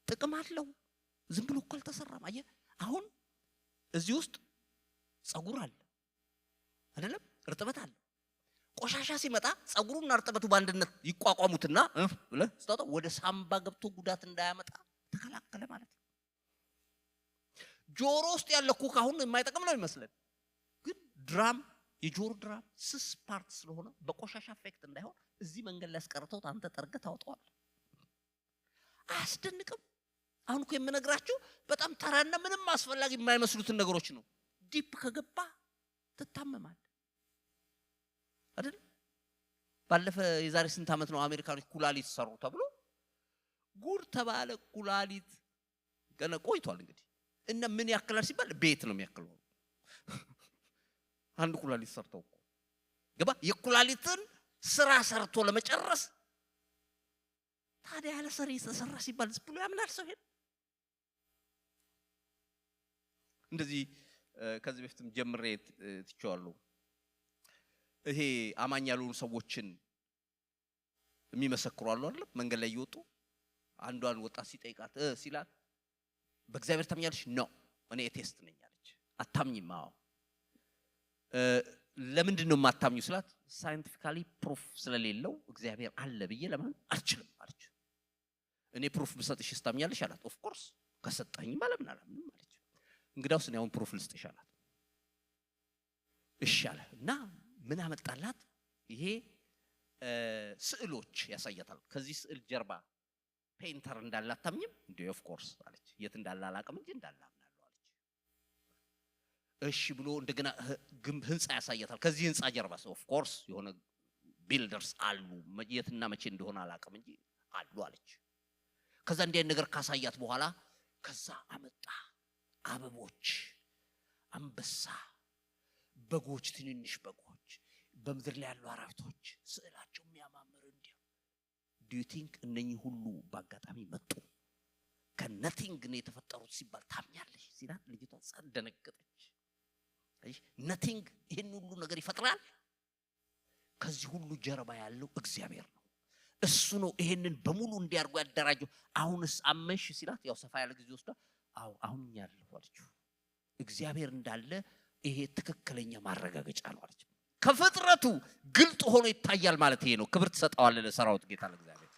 Speaker 2: ጥቅም አለው። ዝም ብሎ እኮ አልተሰራም። አየህ አሁን እዚህ ውስጥ ፀጉር አለ አይደለም? እርጥበት አለ። ቆሻሻ ሲመጣ ፀጉሩና እርጥበቱ በአንድነት ይቋቋሙትና ብለህ ስታወጣው ወደ ሳምባ ገብቶ ጉዳት እንዳያመጣ ተከላከለ ማለት ነው። ጆሮ ውስጥ ያለ ኩክ አሁን የማይጠቅም ነው ይመስለን፣ ግን ድራም የጆሮ ድራም ስስ ፓርት ስለሆነ በቆሻሻ አፌክት እንዳይሆን እዚህ መንገድ ላይ አስቀርተው አንተ ጠርገህ ታወጣዋለህ። አያስደንቅም? አሁን እኮ የምነግራችሁ በጣም ተራና ምንም አስፈላጊ የማይመስሉትን ነገሮች ነው። ዲፕ ከገባ ትታመማለህ አይደል? ባለፈ የዛሬ ስንት ዓመት ነው አሜሪካኖች ኩላሊት ሰሩ ተብሎ ጉድ ተባለ። ኩላሊት ገና ቆይቷል እንግዲህ እና ምን ያክላል ሲባል ቤት ነው የሚያክለው። አንድ ኩላሊት ሰርተው እኮ ገባ። የኩላሊትን ስራ ሰርቶ ለመጨረስ ታዲያ ያለ ሰሪ ተሰራ ሲባል ዝም ብሎ ያምናል ሰው? ሄድ እንደዚህ ከዚህ በፊትም ጀምሬ ትቼዋለሁ። ይሄ አማኝ ያልሆኑ ሰዎችን የሚመሰክሩ አሉ አይደል? መንገድ ላይ እየወጡ አንዷን ወጣት ሲጠይቃት ሲላት በእግዚአብሔር ታምኛለሽ? ነው እኔ ኤቴስት ነኝ አለች። አታምኝም? አዎ። ለምንድን ነው የማታምኙ ስላት ሳይንቲፊካሊ ፕሩፍ ስለሌለው እግዚአብሔር አለ ብዬ ለማመን አልችልም አለች። እኔ ፕሩፍ ብሰጥሽ ታምኛለሽ አላት። ኦፍ ኮርስ ከሰጠኝ ማለምን አላምንም አለች። እንግዲያውስ እኔ አሁን ፕሩፍ ልስጥሽ አላት። እሺ አለ እና ምን አመጣላት? ይሄ ስዕሎች ያሳያታል። ከዚህ ስዕል ጀርባ ፔንተር እንዳለ አታምኝም እንዴ? ኦፍ ኮርስ አለች። የት እንዳለ አላውቅም እንጂ እንዳለ አምናለሁ አለች። እሺ ብሎ እንደገና ህንጻ ያሳያታል። ከዚህ ህንጻ ጀርባ ኦፍ ኮርስ የሆነ ቢልደርስ አሉ፣ የትና መቼ እንደሆነ አላውቅም እንጂ አሉ አለች። ከዛ እንዲህ አይነት ነገር ካሳያት በኋላ ከዛ አመጣ አበቦች፣ አንበሳ፣ በጎች፣ ትንንሽ በጎች፣ በምድር ላይ ያሉ አራዊቶች ስዕላቸው የሚያማምር እንዲህ። ዱ ዩ ቲንክ እነኚህ ሁሉ በአጋጣሚ መጡ? ከነቲንግ ነው የተፈጠሩት ሲባል ታምኛለሽ ሲላት ልጅቷ ደነገጠች። ነቲንግ ይሄን ሁሉ ነገር ይፈጥራል። ከዚህ ሁሉ ጀርባ ያለው እግዚአብሔር ነው። እሱ ነው ይሄንን በሙሉ እንዲያርጉ ያደራጀው። አሁንስ አመንሽ ሲላት ያው ሰፋ ያለ ጊዜ ወስዳ አዎ አሁን ያለው አለችው። እግዚአብሔር እንዳለ ይሄ ትክክለኛ ማረጋገጫ ነው አለች። ከፍጥረቱ ግልጥ ሆኖ ይታያል ማለት ይሄ ነው። ክብር ተሰጣዋለ ለሰራዊት ጌታ ለእግዚአብሔር።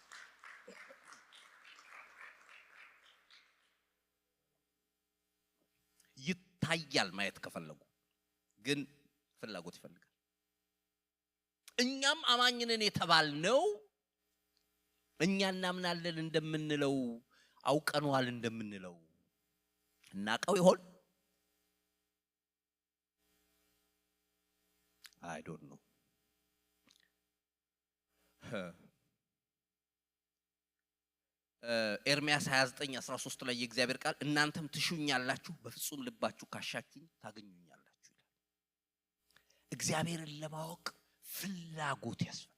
Speaker 2: ይታያል ማየት ከፈለጉ ግን ፍላጎት ይፈልጋል። እኛም አማኝነን የተባልነው እኛ እናምናለን እንደምንለው አውቀነዋል እንደምንለው እናቀው ይሆን? I don't know. ኤርምያስ 29:13 ላይ የእግዚአብሔር ቃል እናንተም ትሹኛላችሁ በፍጹም ልባችሁ ካሻችሁኝ ታገኙኛላችሁ ይላል። እግዚአብሔርን ለማወቅ ፍላጎት ያስፈልጋል።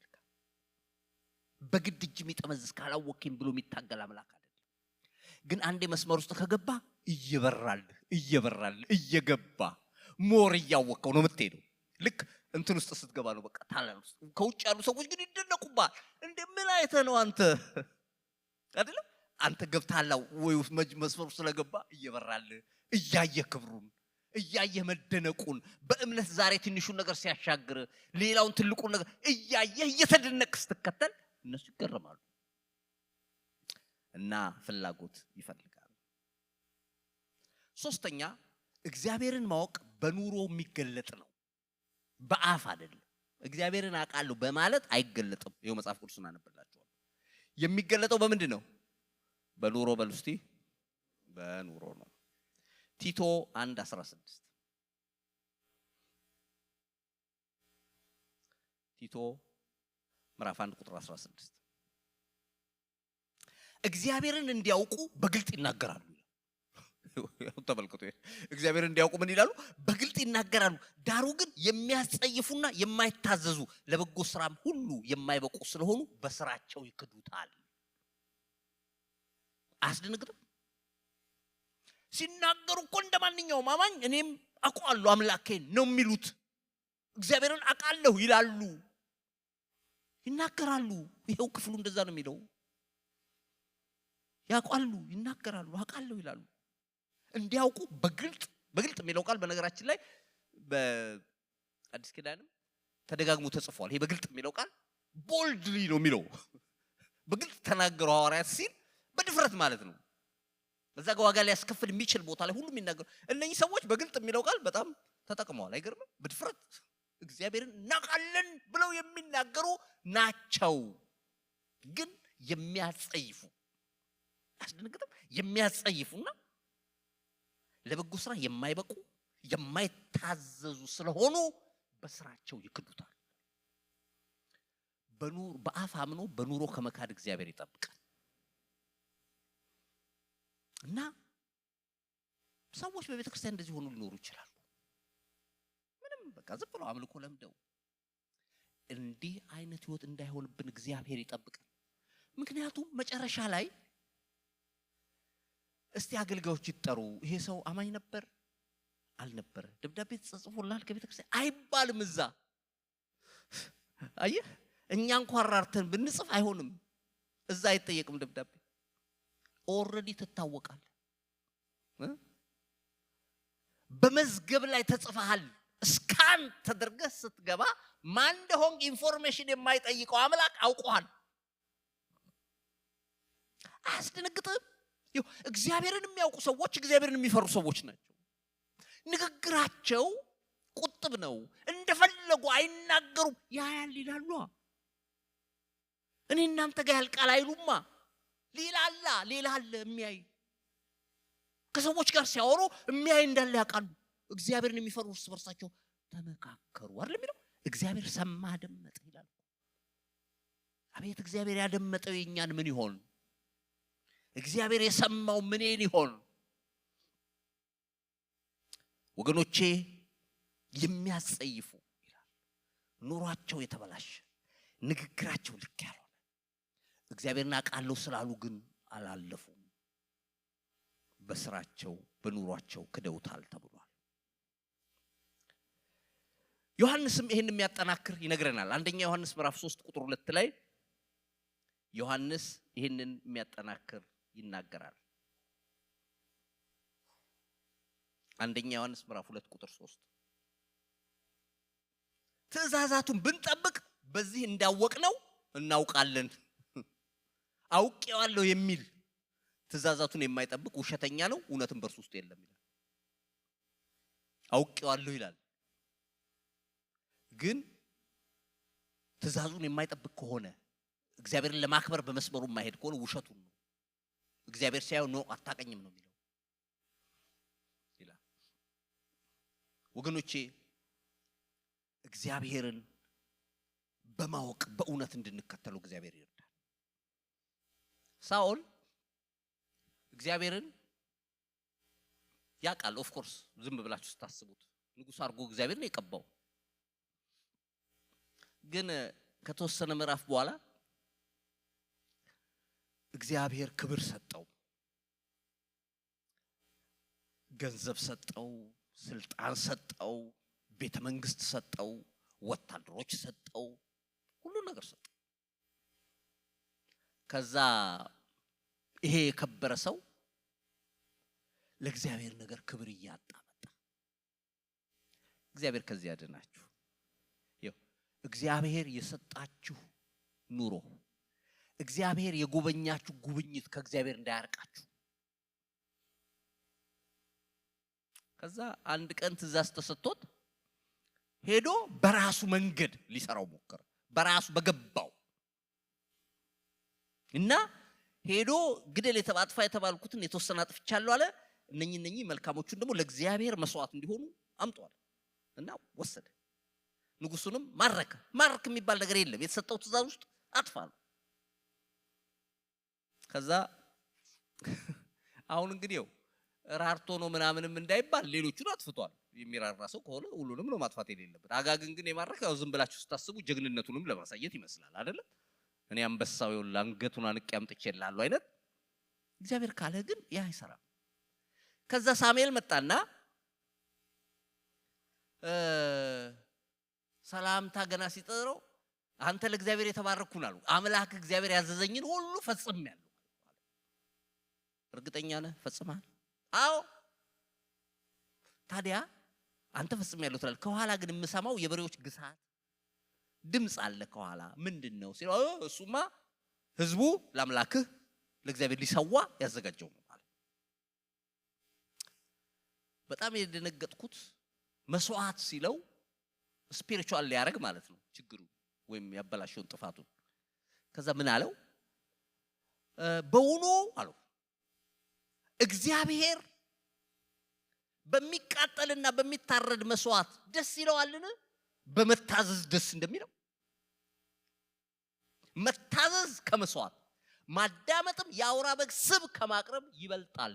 Speaker 2: በግድ እጅ የሚጠመዝዝ ካላወቅኝ ብሎ የሚታገል አምላክ አይደለም። ግን አንዴ መስመር ውስጥ ከገባ እየበራል እየገባ ሞር እያወቀው ነው የምትሄደው። ልክ እንትን ውስጥ ስትገባ ነው በቃ ታላል ውስጥ። ከውጭ ያሉ ሰዎች ግን ይደነቁባል። እንደ ምን አይተህ ነው አንተ አይደለም አንተ ገብታላ ወይ መስመር ውስጥ ስለገባ እየበራል እያየ ክብሩን እያየ መደነቁን በእምነት ዛሬ ትንሹን ነገር ሲያሻግር ሌላውን ትልቁን ነገር እያየ እየተደነቅ ስትከተል እነሱ ይገረማሉ። እና ፍላጎት ይፈልጋል። ሶስተኛ እግዚአብሔርን ማወቅ በኑሮ የሚገለጥ ነው፣ በአፍ አይደለም። እግዚአብሔርን አውቃለሁ በማለት አይገለጥም። ይሄው መጽሐፍ ቅዱስን አነብላችኋለሁ። የሚገለጠው በምንድን ነው? በኑሮ በሉ እስቲ። በኑሮ ነው። ቲቶ 1:16 ቲቶ ምዕራፍ 1 ቁጥር 16 እግዚአብሔርን እንዲያውቁ በግልጥ ይናገራሉ። ተመልከቱ። እግዚአብሔርን እንዲያውቁ ምን ይላሉ? በግልጥ ይናገራሉ። ዳሩ ግን የሚያስጸይፉና የማይታዘዙ ለበጎ ስራም ሁሉ የማይበቁ ስለሆኑ በስራቸው ይክዱታል። አስደንግጥም ሲናገሩ እኮ እንደማንኛውም አማኝ እኔም አውቃለሁ አምላኬን ነው የሚሉት። እግዚአብሔርን አውቃለሁ ይላሉ፣ ይናገራሉ። ይሄው ክፍሉ እንደዛ ነው የሚለው። ያውቃሉ፣ ይናገራሉ፣ አውቃለሁ ይላሉ። እንዲያውቁ በግልጥ የሚለው ቃል በነገራችን ላይ በአዲስ ኪዳንም ተደጋግሞ ተጽፏል። ይሄ በግልጥ የሚለው ቃል ቦልድሊ ነው የሚለው። በግልጥ ተናገሩ ሐዋርያት ሲል በድፍረት ማለት ነው። በዛ ጋር ዋጋ ሊያስከፍል የሚችል ቦታ ላይ ሁሉ የሚናገሩ እነኚህ ሰዎች በግልጥ የሚለው ቃል በጣም ተጠቅመዋል። አይገርምም? በድፍረት እግዚአብሔርን እናውቃለን ብለው የሚናገሩ ናቸው። ግን የሚያጸይፉ አስደንግጥም የሚያጸይፉና ለበጎ ስራ የማይበቁ የማይታዘዙ ስለሆኑ በስራቸው ይክዱታል። በአፍ አምኖ በኑሮ ከመካድ እግዚአብሔር ይጠብቃል። እና ሰዎች በቤተ ክርስቲያን እንደዚህ ሆኑ ሊኖሩ ይችላሉ። ምንም በቃ ዝም ብለው አምልኮ ለምደው። እንዲህ አይነት ህይወት እንዳይሆንብን እግዚአብሔር ይጠብቃል። ምክንያቱም መጨረሻ ላይ እስቲ አገልጋዮች ይጠሩ፣ ይሄ ሰው አማኝ ነበር አልነበረ፣ ደብዳቤ ተጽፎላል ከቤተ ክርስቲያን አይባልም። እዛ አየህ፣ እኛ እንኳን ራርተን ብንጽፍ አይሆንም። እዛ አይጠየቅም ደብዳቤ። ኦልሬዲ ትታወቃል። በመዝገብ ላይ ተጽፈሃል። ስካን ተደርገህ ስትገባ ማን እንደሆንክ ኢንፎርሜሽን የማይጠይቀው አምላክ አውቀዋል። አያስደነግጥም? እግዚአብሔርን የሚያውቁ ሰዎች እግዚአብሔርን የሚፈሩ ሰዎች ናቸው። ንግግራቸው ቁጥብ ነው። እንደፈለጉ አይናገሩም። ያያል ይላሉ። እኔ እናንተ ጋር ያልቃል አይሉማ። ሌላ አለ የሚያይ። ከሰዎች ጋር ሲያወሩ የሚያይ እንዳለ ያውቃሉ። እግዚአብሔርን የሚፈሩ እርስ በርሳቸው ተመካከሩ አይደል የሚለው። እግዚአብሔር ሰማ አደመጠ ይላል። አቤት እግዚአብሔር ያደመጠው የኛን ምን ይሆን? እግዚአብሔር የሰማው ምንን ይሆን? ወገኖቼ የሚያጸይፉ ይላል። ኑሯቸው የተበላሸ፣ ንግግራቸው ልክ ያልሆነ፣ እግዚአብሔርን አውቃለሁ ስላሉ ግን አላለፉም። በስራቸው በኑሯቸው ክደውታል ተብሏል። ዮሐንስም ይሄን የሚያጠናክር ይነግረናል። አንደኛ ዮሐንስ ምዕራፍ 3 ቁጥር 2 ላይ ዮሐንስ ይሄንን የሚያጠናክር ይናገራል። አንደኛ ዮሐንስ ምዕራፍ 2 ቁጥር 3 ትእዛዛቱን ብንጠብቅ በዚህ እንዳወቅነው እናውቃለን። አውቄዋለሁ የሚል ትእዛዛቱን የማይጠብቅ ውሸተኛ ነው፣ እውነትም በእርሱ ውስጥ የለም ይላል። አውቄዋለሁ ይላል፣ ግን ትእዛዙን የማይጠብቅ ከሆነ እግዚአብሔርን ለማክበር በመስመሩ የማይሄድ ከሆነ ውሸቱን ነው። እግዚአብሔር ሲያየው ነው አታቀኝም ነው የሚለው ይላል። ወገኖቼ እግዚአብሔርን በማወቅ በእውነት እንድንከተለው እግዚአብሔር ይርዳል። ሳኦል እግዚአብሔርን ያውቃል። ኦፍ ኮርስ ዝም ብላችሁ ስታስቡት ንጉሥ አድርጎ እግዚአብሔርን የቀባው፣ ግን ከተወሰነ ምዕራፍ በኋላ እግዚአብሔር ክብር ሰጠው፣ ገንዘብ ሰጠው፣ ስልጣን ሰጠው፣ ቤተ መንግስት ሰጠው፣ ወታደሮች ሰጠው፣ ሁሉ ነገር ሰጠው። ከዛ ይሄ የከበረ ሰው ለእግዚአብሔር ነገር ክብር እያጣ መጣ። እግዚአብሔር ከዚህ ያድናችሁ። እግዚአብሔር የሰጣችሁ ኑሮ፣ እግዚአብሔር የጎበኛችሁ ጉብኝት ከእግዚአብሔር እንዳያርቃችሁ። ከዛ አንድ ቀን ትእዛዝ ተሰጥቶት ሄዶ በራሱ መንገድ ሊሰራው ሞከረ፣ በራሱ በገባው እና ሄዶ ግደል አጥፋ የተባልኩትን የተወሰነ አጥፍቻለሁ አለ። እነኚህ መልካሞቹን ደግሞ ለእግዚአብሔር መስዋዕት እንዲሆኑ አምጧል እና ወሰደ። ንጉሱንም ማረከ። ማረክ የሚባል ነገር የለም፣ የተሰጠው ትእዛዝ ውስጥ አጥፋ ነው። ከዛ አሁን እንግዲህ ራርቶ ነው ምናምንም እንዳይባል ሌሎቹን አጥፍቷል። የሚራራ ሰው ከሆነ ሁሉንም ነው ማጥፋት የሌለበት። አጋግን ግን የማረከ ያው ዝም ብላችሁ ስታስቡ ጀግንነቱንም ለማሳየት ይመስላል አይደል? እኔ አንበሳው አንገቱን አንቄ አምጥቼልሃለሁ አይነት። እግዚአብሔር ካለ ግን ያ አይሰራም። ከዛ ሳሙኤል መጣና ሰላምታ ገና ሲጠራው አንተ ለእግዚአብሔር የተባረክኩን አሉ። አምላክ እግዚአብሔር ያዘዘኝን ሁሉ ፈጽሜያለሁ። እርግጠኛ ነህ ፈጽመሃል? አዎ። ታዲያ አንተ ፈጽሜያለሁ ትላለህ፣ ከኋላ ግን የምሰማው የበሬዎች ግሳት ድምፅ አለ ከኋላ። ምንድነው ሲለው እሱማ ህዝቡ ለአምላክህ ለእግዚአብሔር ሊሰዋ ያዘጋጀው ነው ማለት። በጣም የደነገጥኩት መስዋዕት ሲለው ስፒሪቹዋል ሊያደርግ ማለት ነው ችግሩ ወይም ያበላሸውን ጥፋቱን። ከዛ ምን አለው? በውኑ አለው እግዚአብሔር በሚቃጠልና በሚታረድ መስዋዕት ደስ ይለዋልን? በመታዘዝ ደስ እንደሚለው መታዘዝ ከመስዋዕት ማዳመጥም የአውራ በግ ስብ ከማቅረብ ይበልጣል።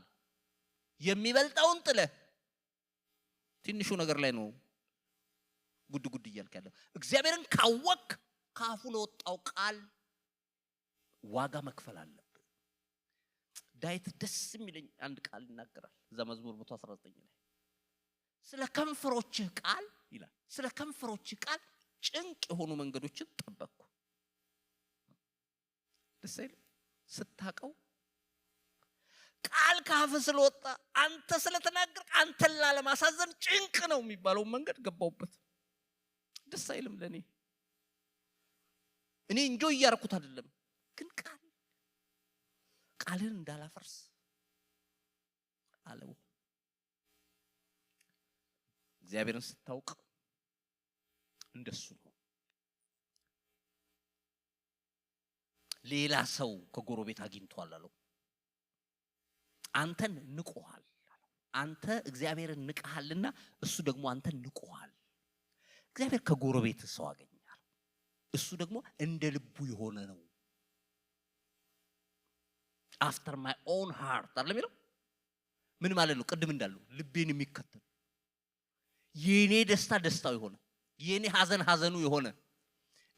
Speaker 2: የሚበልጣውን ጥለህ ትንሹ ነገር ላይ ነው ጉድ ጉድ እያልክ ያለው። እግዚአብሔርን ካወቅ ካፉ ለወጣው ቃል ዋጋ መክፈል አለብህ። ዳዊት ደስ የሚለኝ አንድ ቃል ይናገራል እዛ መዝሙር 119 ላይ ስለ ከንፈሮችህ ቃል ይላል፣ ስለ ከንፈሮችህ ቃል ጭንቅ የሆኑ መንገዶችን ጠበቅኩ። ደስ አይልም? ስታቀው ቃል ካፍ ስለወጣ አንተ ስለተናገርክ አንተን ላለማሳዘን ጭንቅ ነው የሚባለው መንገድ ገባውበት። ደስ አይልም? ለኔ እኔ እንጆ እያርኩት አይደለም፣ ግን ቃልን እንዳላፈርስ አለው። እግዚአብሔርን ስታውቅ እንደሱ ነው። ሌላ ሰው ከጎረቤት አግኝቷል አለው፣ አንተን ንቆሃል አለው። አንተ እግዚአብሔርን ንቀሃልና እሱ ደግሞ አንተን ንቆሃል። እግዚአብሔር ከጎረቤት ሰው አገኛል፣ እሱ ደግሞ እንደ ልቡ የሆነ ነው። አፍተር ማይ ኦን ሃርት አይደል የሚለው? ምን ማለት ነው? ቅድም እንዳለው ልቤን የሚከተል የኔ ደስታ ደስታው የሆነ የኔ ሐዘን ሐዘኑ የሆነ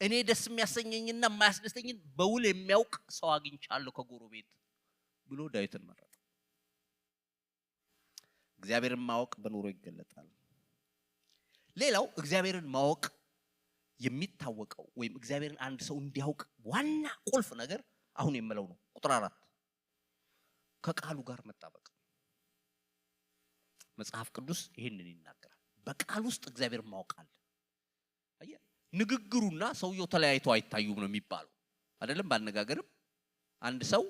Speaker 2: እኔ ደስ የሚያሰኘኝና የማያስደስተኝን በውል የሚያውቅ ሰው አግኝቻለሁ ከጎረቤት ብሎ ዳዊትን መረጠ። እግዚአብሔርን ማወቅ በኑሮ ይገለጣል። ሌላው እግዚአብሔርን ማወቅ የሚታወቀው ወይም እግዚአብሔርን አንድ ሰው እንዲያውቅ ዋና ቁልፍ ነገር አሁን የምለው ነው። ቁጥር 4 ከቃሉ ጋር መጣበቅ። መጽሐፍ ቅዱስ ይሄንን ይናገራል። በቃል ውስጥ እግዚአብሔር ማወቅ አለ። አየህ፣ ንግግሩና ሰውየው ተለያይተው አይታዩም ነው የሚባለው አይደለም። ባነጋገርም አንድ ሰው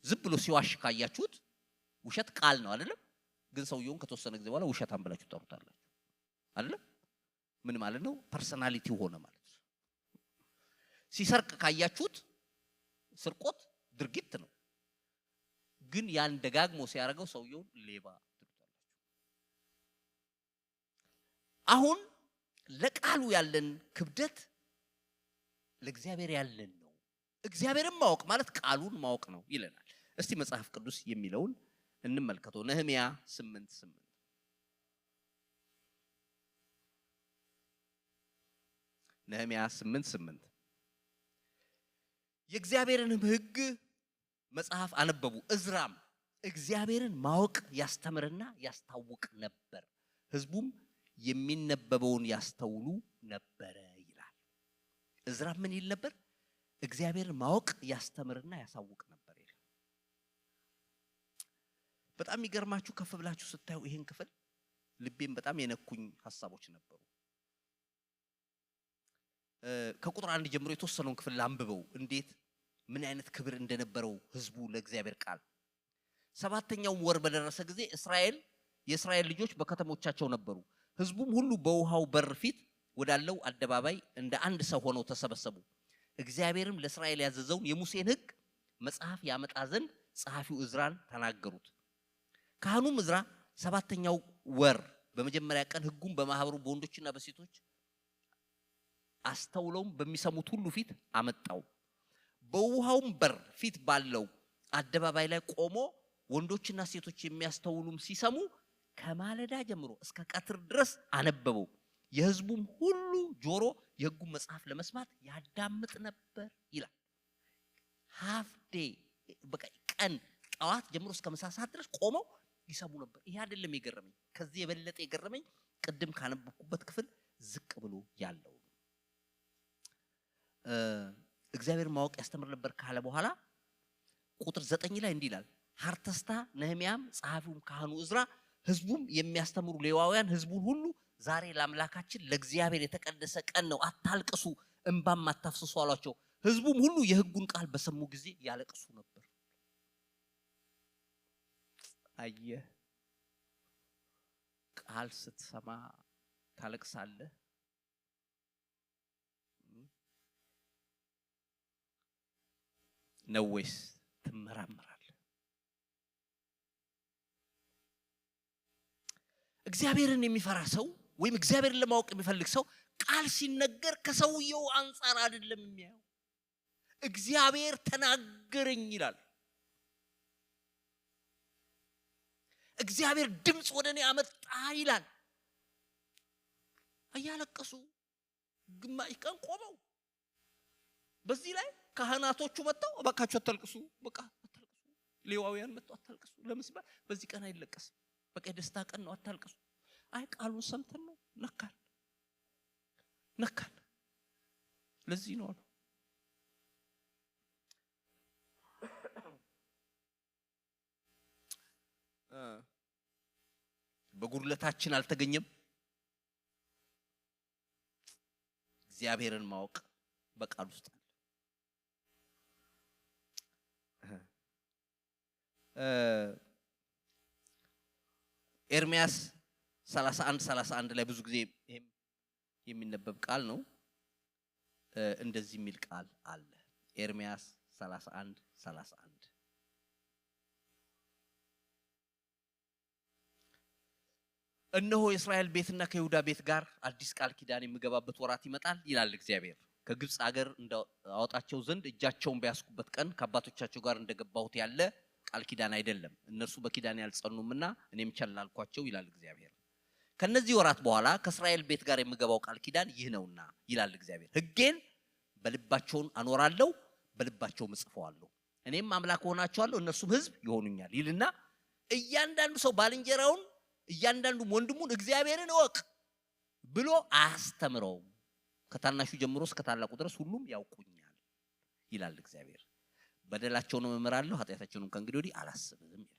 Speaker 2: ዝም ብሎ ሲዋሽ ካያችሁት ውሸት ቃል ነው አይደለም። ግን ሰውየውን ከተወሰነ ጊዜ በኋላ ውሸታም ብላችሁ ጠሩታላችሁ አይደለም። ምን ማለት ነው? ፐርሰናሊቲው ሆነ ማለት ነው። ሲሰርቅ ካያችሁት ስርቆት ድርጊት ነው። ግን ያን ደጋግሞ ሲያደርገው ሰውየውን ሌባ ትሉታላችሁ። አሁን ለቃሉ ያለን ክብደት ለእግዚአብሔር ያለን ነው። እግዚአብሔርን ማወቅ ማለት ቃሉን ማወቅ ነው ይለናል። እስቲ መጽሐፍ ቅዱስ የሚለውን እንመልከተው። ነህምያ 8:8 ነህምያ 8:8 የእግዚአብሔርንም ሕግ መጽሐፍ አነበቡ። እዝራም እግዚአብሔርን ማወቅ ያስተምርና ያስታውቅ ነበር፣ ሕዝቡም የሚነበበውን ያስተውሉ ነበረ ይላል። እዝራም ምን ይል ነበር? እግዚአብሔርን ማወቅ ያስተምርና ያሳውቅ ነበር ይላል። በጣም የሚገርማችሁ ከፍ ብላችሁ ስታዩ ይሄን ክፍል ልቤን በጣም የነኩኝ ሐሳቦች ነበሩ። ከቁጥር 1 ጀምሮ የተወሰነውን ክፍል አንብበው እንዴት ምን አይነት ክብር እንደነበረው ህዝቡ ለእግዚአብሔር ቃል። 7ኛው ወር በደረሰ ጊዜ የእስራኤል ልጆች በከተሞቻቸው ነበሩ። ህዝቡም ሁሉ በውሃው በር ፊት ወዳለው አደባባይ እንደ አንድ ሰው ሆነው ተሰበሰቡ። እግዚአብሔርም ለእስራኤል ያዘዘውን የሙሴን ሕግ መጽሐፍ ያመጣ ዘንድ ጸሐፊው እዝራን ተናገሩት። ካህኑም እዝራ 7ኛው ወር በመጀመሪያ ቀን ሕጉን በማህበሩ በወንዶችና በሴቶች አስተውለውም በሚሰሙት ሁሉ ፊት አመጣው። በውሃውም በር ፊት ባለው አደባባይ ላይ ቆሞ ወንዶችና ሴቶች የሚያስተውሉም ሲሰሙ ከማለዳ ጀምሮ እስከ ቀትር ድረስ አነበበው። የህዝቡም ሁሉ ጆሮ የሕጉን መጽሐፍ ለመስማት ያዳምጥ ነበር ይላል። ሃፍ ዴይ በቃ ቀን ጠዋት ጀምሮ እስከ ምሳ ሰዓት ድረስ ቆመው ይሰሙ ነበር። ይሄ አይደለም የገረመኝ። ከዚህ የበለጠ የገረመኝ ቅድም ካነበብኩበት ክፍል ዝቅ ብሎ ያለው እግዚአብሔር ማወቅ ያስተምር ነበር ካለ በኋላ ቁጥር 9 ላይ እንዲህ ይላል። ሐርተስታ ነህምያም ጸሐፊውም ካህኑ እዝራ ህዝቡም የሚያስተምሩ ሌዋውያን ህዝቡን ሁሉ ዛሬ ለአምላካችን ለእግዚአብሔር የተቀደሰ ቀን ነው፣ አታልቅሱ፣ እንባም አታፍስሱ አሏቸው። ህዝቡም ሁሉ የሕጉን ቃል በሰሙ ጊዜ ያለቅሱ ነበር። አየህ፣ ቃል ስትሰማ ታለቅሳለህ። ነው ወይስ ትመራመራለህ? እግዚአብሔርን የሚፈራ ሰው ወይም እግዚአብሔርን ለማወቅ የሚፈልግ ሰው ቃል ሲነገር ከሰውየው አንፃር አይደለም የሚያየው። እግዚአብሔር ተናገረኝ ይላል። እግዚአብሔር ድምፅ ወደ እኔ አመጣ ይላል። እያለቀሱ ግማሽ ቀን ቆመው በዚህ ላይ ካህናቶቹ መጣው እባካችሁ አታልቅሱ፣ በቃ አታልቅሱ። ሌዋውያን መጣው አታልቅሱ። ለምን ሲባል በዚህ ቀን አይለቀስም፣ በቃ የደስታ ቀን ነው፣ አታልቅሱ። አይ ቃሉን ሰምተን ነው ነካን። ለዚህ ነው በጉድለታችን አልተገኘም። እግዚአብሔርን ማወቅ በቃል ውስጥ አለ። ኤርምያስ 31:31 ላይ ብዙ ጊዜ ይሄም የሚነበብ ቃል ነው። እንደዚህ የሚል ቃል አለ። ኤርምያስ 31:31 እነሆ የእስራኤል ቤትና ከይሁዳ ቤት ጋር አዲስ ቃል ኪዳን የሚገባበት ወራት ይመጣል ይላል እግዚአብሔር። ከግብፅ ሀገር እንዳወጣቸው ዘንድ እጃቸውን በያስኩበት ቀን ከአባቶቻቸው ጋር እንደገባሁት ያለ ቃል ኪዳን አይደለም፣ እነርሱ በኪዳን ያልጸኑምና እኔም ቸል አልኳቸው ይላል እግዚአብሔር። ከነዚህ ወራት በኋላ ከእስራኤል ቤት ጋር የሚገባው ቃል ኪዳን ይህ ነውና ይላል እግዚአብሔር፣ ሕጌን በልባቸው አኖራለሁ፣ በልባቸው እጽፈዋለሁ፣ እኔም አምላክ ሆናቸዋለሁ፣ እነርሱም ሕዝብ ይሆኑኛል ይልና እያንዳንዱ ሰው ባልንጀራውን እያንዳንዱ ወንድሙን እግዚአብሔርን እወቅ ብሎ አያስተምረውም። ከታናሹ ጀምሮ እስከ ታላቁ ድረስ ሁሉም ያውቁኛል ይላል እግዚአብሔር። በደላቸውን እምራለሁ ኃጢአታቸውን ከእንግዲህ ወዲህ አላስብም ይላል።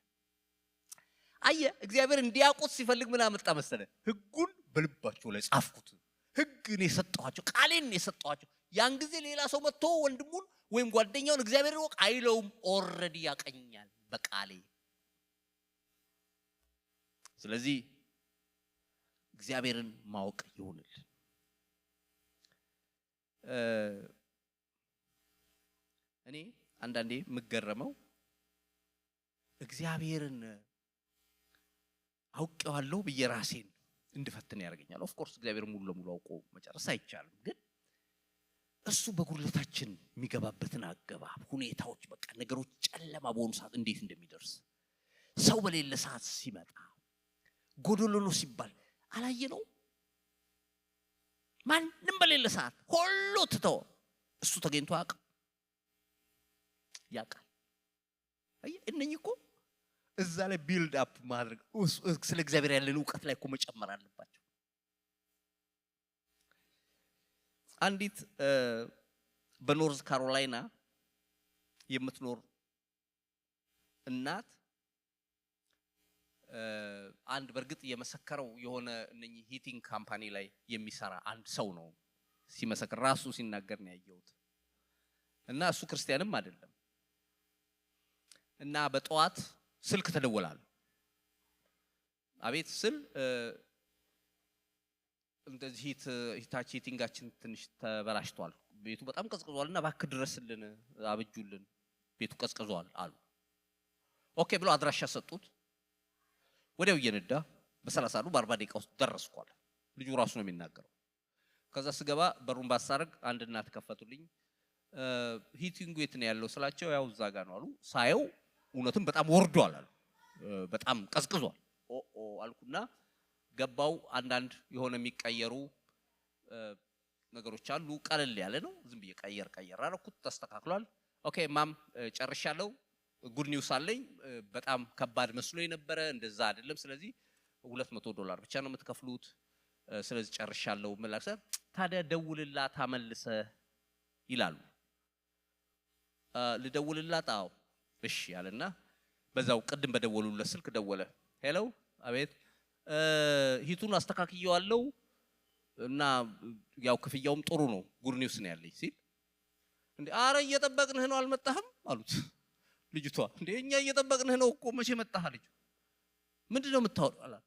Speaker 2: አየህ እግዚአብሔር እንዲያውቁት ሲፈልግ ምን አመጣ መሰለ? ሕጉን በልባቸው ላይ ጻፍኩት። ሕግን የሰጠኋቸው ቃሌን የሰጠኋቸው። ያን ጊዜ ሌላ ሰው መጥቶ ወንድሙን ወይም ጓደኛውን እግዚአብሔር ይወቅ አይለውም። ኦልሬዲ ያቀኛል በቃሌ። ስለዚህ እግዚአብሔርን ማወቅ ይሁንል። እኔ አንዳንዴ የምገረመው እግዚአብሔርን አውቄዋለሁ ብዬ ራሴን እንድፈትን ያደርገኛል። ኦፍ ኮርስ እግዚአብሔር ሙሉ ለሙሉ አውቆ መጨረስ አይቻልም። ግን እሱ በጉድለታችን የሚገባበትን አገባብ ሁኔታዎች፣ በቃ ነገሮች ጨለማ በሆኑ ሰዓት እንዴት እንደሚደርስ ሰው በሌለ ሰዓት ሲመጣ ጎዶሎ ነው ሲባል አላየነው? ማንም በሌለ ሰዓት ሁሉ ትተው እሱ ተገኝቶ ያውቃል። አየህ እነኚህ እኮ እዛ ላይ ቢልድ አፕ ማድረግ ስለ እግዚአብሔር ያለን ዕውቀት ላይ እኮ መጨመር አለባቸው። አንዲት በኖርዝ ካሮላይና የምትኖር እናት አንድ በርግጥ የመሰከረው የሆነ እነኚህ ሂቲንግ ካምፓኒ ላይ የሚሰራ አንድ ሰው ነው ሲመሰክር፣ ራሱ ሲናገር ነው ያየሁት። እና እሱ ክርስቲያንም አይደለም። እና በጠዋት ስልክ ተደወላል። አቤት ስል እንደዚህ ሂቲንጋችን ትንሽ ተበላሽቷል፣ ቤቱ በጣም ቀዝቅዟልና እባክህ ድረስልን፣ አብጁልን፣ ቤቱ ቀዝቅዟል አሉ። ኦኬ ብሎ አድራሻ ሰጡት። ወዲያው እየነዳ በ30 ነው በ40 ደቂቃ ውስጥ ደረስኳል። ልጁ ራሱ ነው የሚናገረው። ከዛ ስገባ በሩን ባሳረግ አንድ እናት ከፈቱልኝ። ሂቲንጉ የት ነው ያለው ስላቸው ያው እዛ ጋር ነው አሉ። ሳየው እውነትም በጣም ወርዷል አሉ። በጣም ቀዝቅዟል አልኩና ገባው። አንዳንድ የሆነ የሚቀየሩ ነገሮች አሉ። ቀለል ያለ ነው። ዝም ብዬ ቀየር አደረኩት። ተስተካክሏል። ኦኬ ማም ጨርሻለሁ። ጉድ ኒውስ አለኝ። በጣም ከባድ መስሎ የነበረ እንደዛ አይደለም። ስለዚህ $200 ብቻ ነው የምትከፍሉት። ስለዚህ ጨርሻለሁ። መላክሰ ታዲያ ደውልላት አመልሰ ይላሉ። ልደውልላት? አዎ እሺ ያለና በዛው ቅድም በደወሉለት ስልክ ደወለ። ሄሎ አቤት፣ ሂቱን አስተካክየዋለሁ እና ያው ክፍያውም ጥሩ ነው፣ ጉድ ኒውስ ነው ያለኝ ሲል፣ እንዴ አረ እየጠበቅንህ ነው አልመጣህም አሉት። ልጅቷ እንዴ እኛ እየጠበቅንህ ነው እኮ መቼ መጣህ አለች። ምንድነው የምታወራው አላት።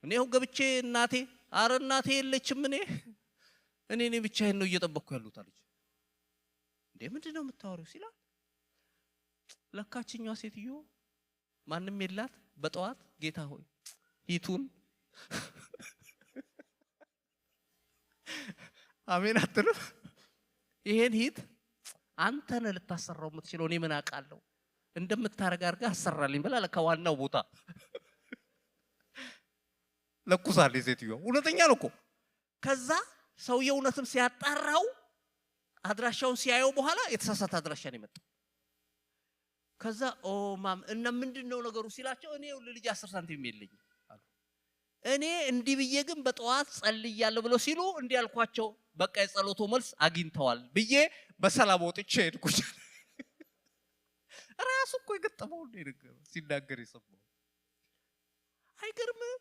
Speaker 2: እኔ አሁን ገብቼ እናቴ፣ አረ እናቴ የለችም እኔ ብቻዬን ነው እየጠበቅኩ ያሉት አለች። እንዴ ምንድነው የምታወራው ሲላት፣ ለካችኛዋ ሴትዮ ማንም የላት በጠዋት ጌታ ሆይ ሂቱን አሜን አትልም? ይሄን ሂት አንተ ነህ ልታሰራው የምትችለው፣ እኔ ምን አውቃለሁ፣ እንደምታረጋ አድርጋ አሰራልኝ ብላ ከዋናው ቦታ ለኩሳለች ሴትዮዋ። እውነተኛ ነው እኮ። ከዛ ሰውየው እውነትም ሲያጣራው አድራሻውን ሲያየው በኋላ የተሳሳተ አድራሻ ነው የመጣው። ከዛ ኦ ማም እና ምንድነው ነገሩ ሲላቸው፣ እኔ ልጅ 10 ሳንቲም የለኝም አሉ። እኔ እንዲህ ብዬ ግን በጠዋት ጸልያለሁ ብለው ሲሉ እንዲህ ያልኳቸው፣ በቃ የጸሎቱ መልስ አግኝተዋል ብዬ በሰላም ወጥቼ ሄድኩኝ። ራሱ እኮ የገጠመው ነው የነገረው ሲናገር የሰማው። አይገርምም?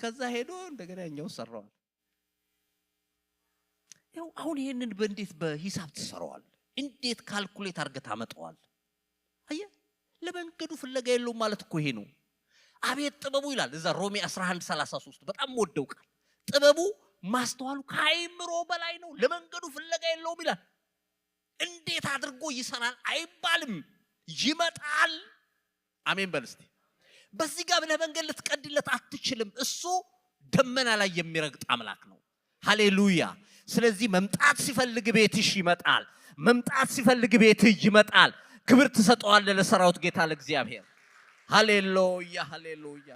Speaker 2: ከዛ ሄዶ እንደገና ያኛው ሰራዋል። ያው አሁን ይሄንን በእንዴት በሂሳብ ትሰራዋል? እንዴት ካልኩሌት አድርገህ ታመጣዋል? አየህ ለመንገዱ ፍለጋ የለውም ማለት እኮ ይሄ ነው። አቤት ጥበቡ ይላል እዛ ሮሜ 11:33 በጣም ወደው ቃል። ጥበቡ ማስተዋሉ ከአይምሮ በላይ ነው፣ ለመንገዱ ፍለጋ የለውም ይላል። እንዴት አድርጎ ይሰራል አይባልም፣ ይመጣል። አሜን በል እስቲ። በዚህ ጋር ለመንገድ ልትቀድለት አትችልም። እሱ ደመና ላይ የሚረግጥ አምላክ ነው። ሃሌሉያ። ስለዚህ መምጣት ሲፈልግ ቤትሽ ይመጣል፣ መምጣት ሲፈልግ ቤትህ ይመጣል። ክብር ትሰጠዋለህ ለሰራዊት ጌታ ለእግዚአብሔር። ሃሌሉያ ሃሌሉያ።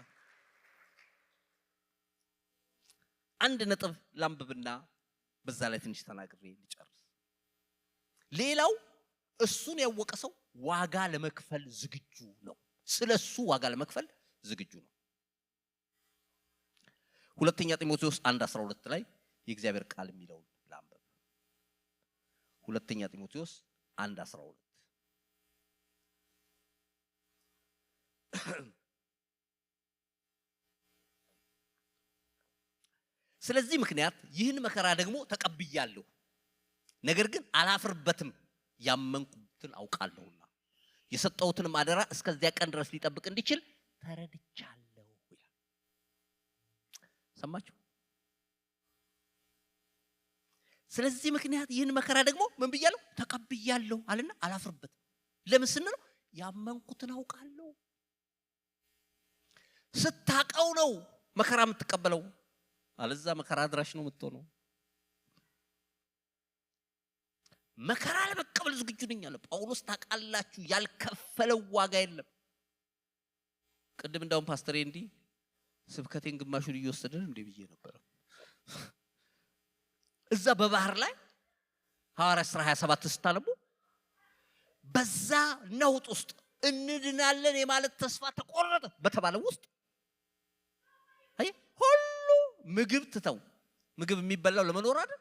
Speaker 2: አንድ ነጥብ ላንብብና በዛ ላይ ትንሽ ተናግሬ ልጨርስ። ሌላው እሱን ያወቀ ሰው ዋጋ ለመክፈል ዝግጁ ነው። ስለሱ ዋጋ ለመክፈል ዝግጁ ነው። ሁለተኛ ጢሞቴዎስ 1:12 ላይ የእግዚአብሔር ቃል የሚለው ላንብብ። ሁለተኛ ጢሞቴዎስ 1:12 ስለዚህ ምክንያት ይህን መከራ ደግሞ ተቀብያለሁ፣ ነገር ግን አላፍርበትም፣ ያመንኩትን አውቃለሁና የሰጠሁትንም አደራ እስከዚያ ቀን ድረስ ሊጠብቅ እንዲችል ተረድቻለሁ። ሰማችሁ? ስለዚህ ምክንያት ይህን መከራ ደግሞ ምን ብያለሁ? ተቀብያለሁ አለና አላፍርበትም። ለምን ስንል ያመንኩትን አውቃለሁ። ስታቀው ነው መከራ የምትቀበለው፣ አለዛ መከራ አድራሽ ነው የምትሆነው። መከራ ለመቀበል ዝግጁ ነኝ አለ ጳውሎስ። ታውቃላችሁ ያልከፈለው ዋጋ የለም። ቅድም እንዳውም ፓስተር እንዲ ስብከቴን ግማሹን እየወሰደን እንዴ ብዬ ነበር። እዛ በባህር ላይ ሐዋርያት ሥራ 27 ስታነቡ በዛ ነውጥ ውስጥ እንድናለን የማለት ተስፋ ተቆረጠ በተባለ ውስጥ አይ ሁሉ ምግብ ትተው፣ ምግብ የሚበላው ለመኖር አይደል?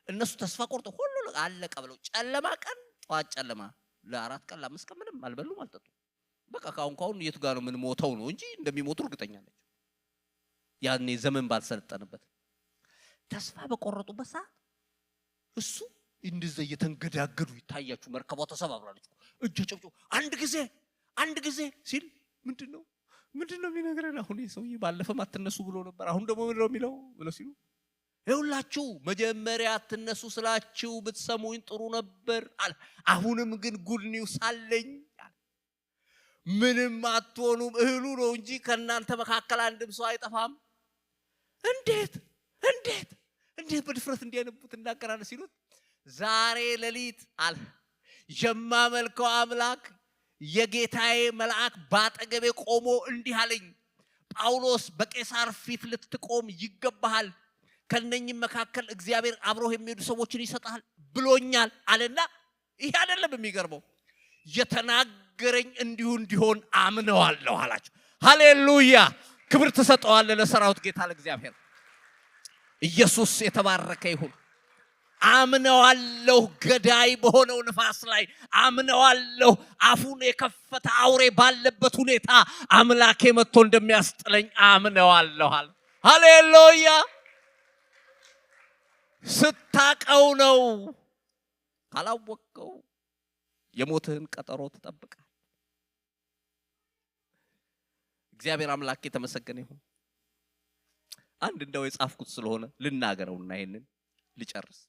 Speaker 2: እነሱ ተስፋ ቆርጠው ሁሉ አለቀ ብለው ጨለማ ቀን ጠዋት ጨለማ ለ4 ቀን ለ5 ቀን ምንም አልበሉም አልጠጡ። በቃ ካሁን የቱ ጋር ነው ምን ሞተው ነው እንጂ እንደሚሞቱ እርግጠኛ ነኝ። ያኔ ዘመን ባልሰለጠነበት ተስፋ በቆረጡበት ሰዓት እሱ እንደዛ እየተንገዳገዱ ይታያችሁ። መርከቧ ተሰባብራለች። እጆቹ አንድ ጊዜ ሲል ምንድነው የሚነግረን? አሁን የሰውዬ ባለፈም አትነሱ ብሎ ነበር፣ አሁን ደግሞ ምንድነው የሚለው ብለው ሲሉ ይኸውላችሁ መጀመሪያ አትነሱ ስላችሁ ብትሰሙኝ ጥሩ ነበር አለ። አሁንም ግን ጉድ ኒውስ አለኝ አለ። ምንም አትሆኑም፣ እህሉ ነው እንጂ ከእናንተ መካከል አንድም ሰው አይጠፋም። እንዴት በድፍረት እንዲያነቡት እናገራለን ሲሉት ዛሬ ሌሊት አለ የማመልከው አምላክ የጌታዬ መልአክ ባጠገቤ ቆሞ እንዲህ አለኝ፣ ጳውሎስ በቄሳር ፊት ልትቆም ይገባሃል፣ ከነኝም መካከል እግዚአብሔር አብሮህ የሚሄዱ ሰዎችን ይሰጣል ብሎኛል አለና። ይሄ አይደለም የሚገርመው፣ የተናገረኝ እንዲሁ እንዲሆን አምነዋለሁ አላቸው። ሃሌሉያ! ክብር ተሰጠዋለህ ለሰራዊት ጌታ ለእግዚአብሔር። ኢየሱስ የተባረከ ይሁን። አምነዋለሁ ገዳይ በሆነው ንፋስ ላይ አምነዋለሁ። አፉን የከፈተ አውሬ ባለበት ሁኔታ አምላኬ መጥቶ እንደሚያስጥለኝ አምነዋለሁ። ሃሌሉያ! ስታቀው ነው። ካላወቀው የሞትህን ቀጠሮ ትጠብቃል። እግዚአብሔር አምላክ የተመሰገነ ይሁን። አንድ እንደው የጻፍኩት ስለሆነ ልናገረውና ይሄንን ልጨርስ።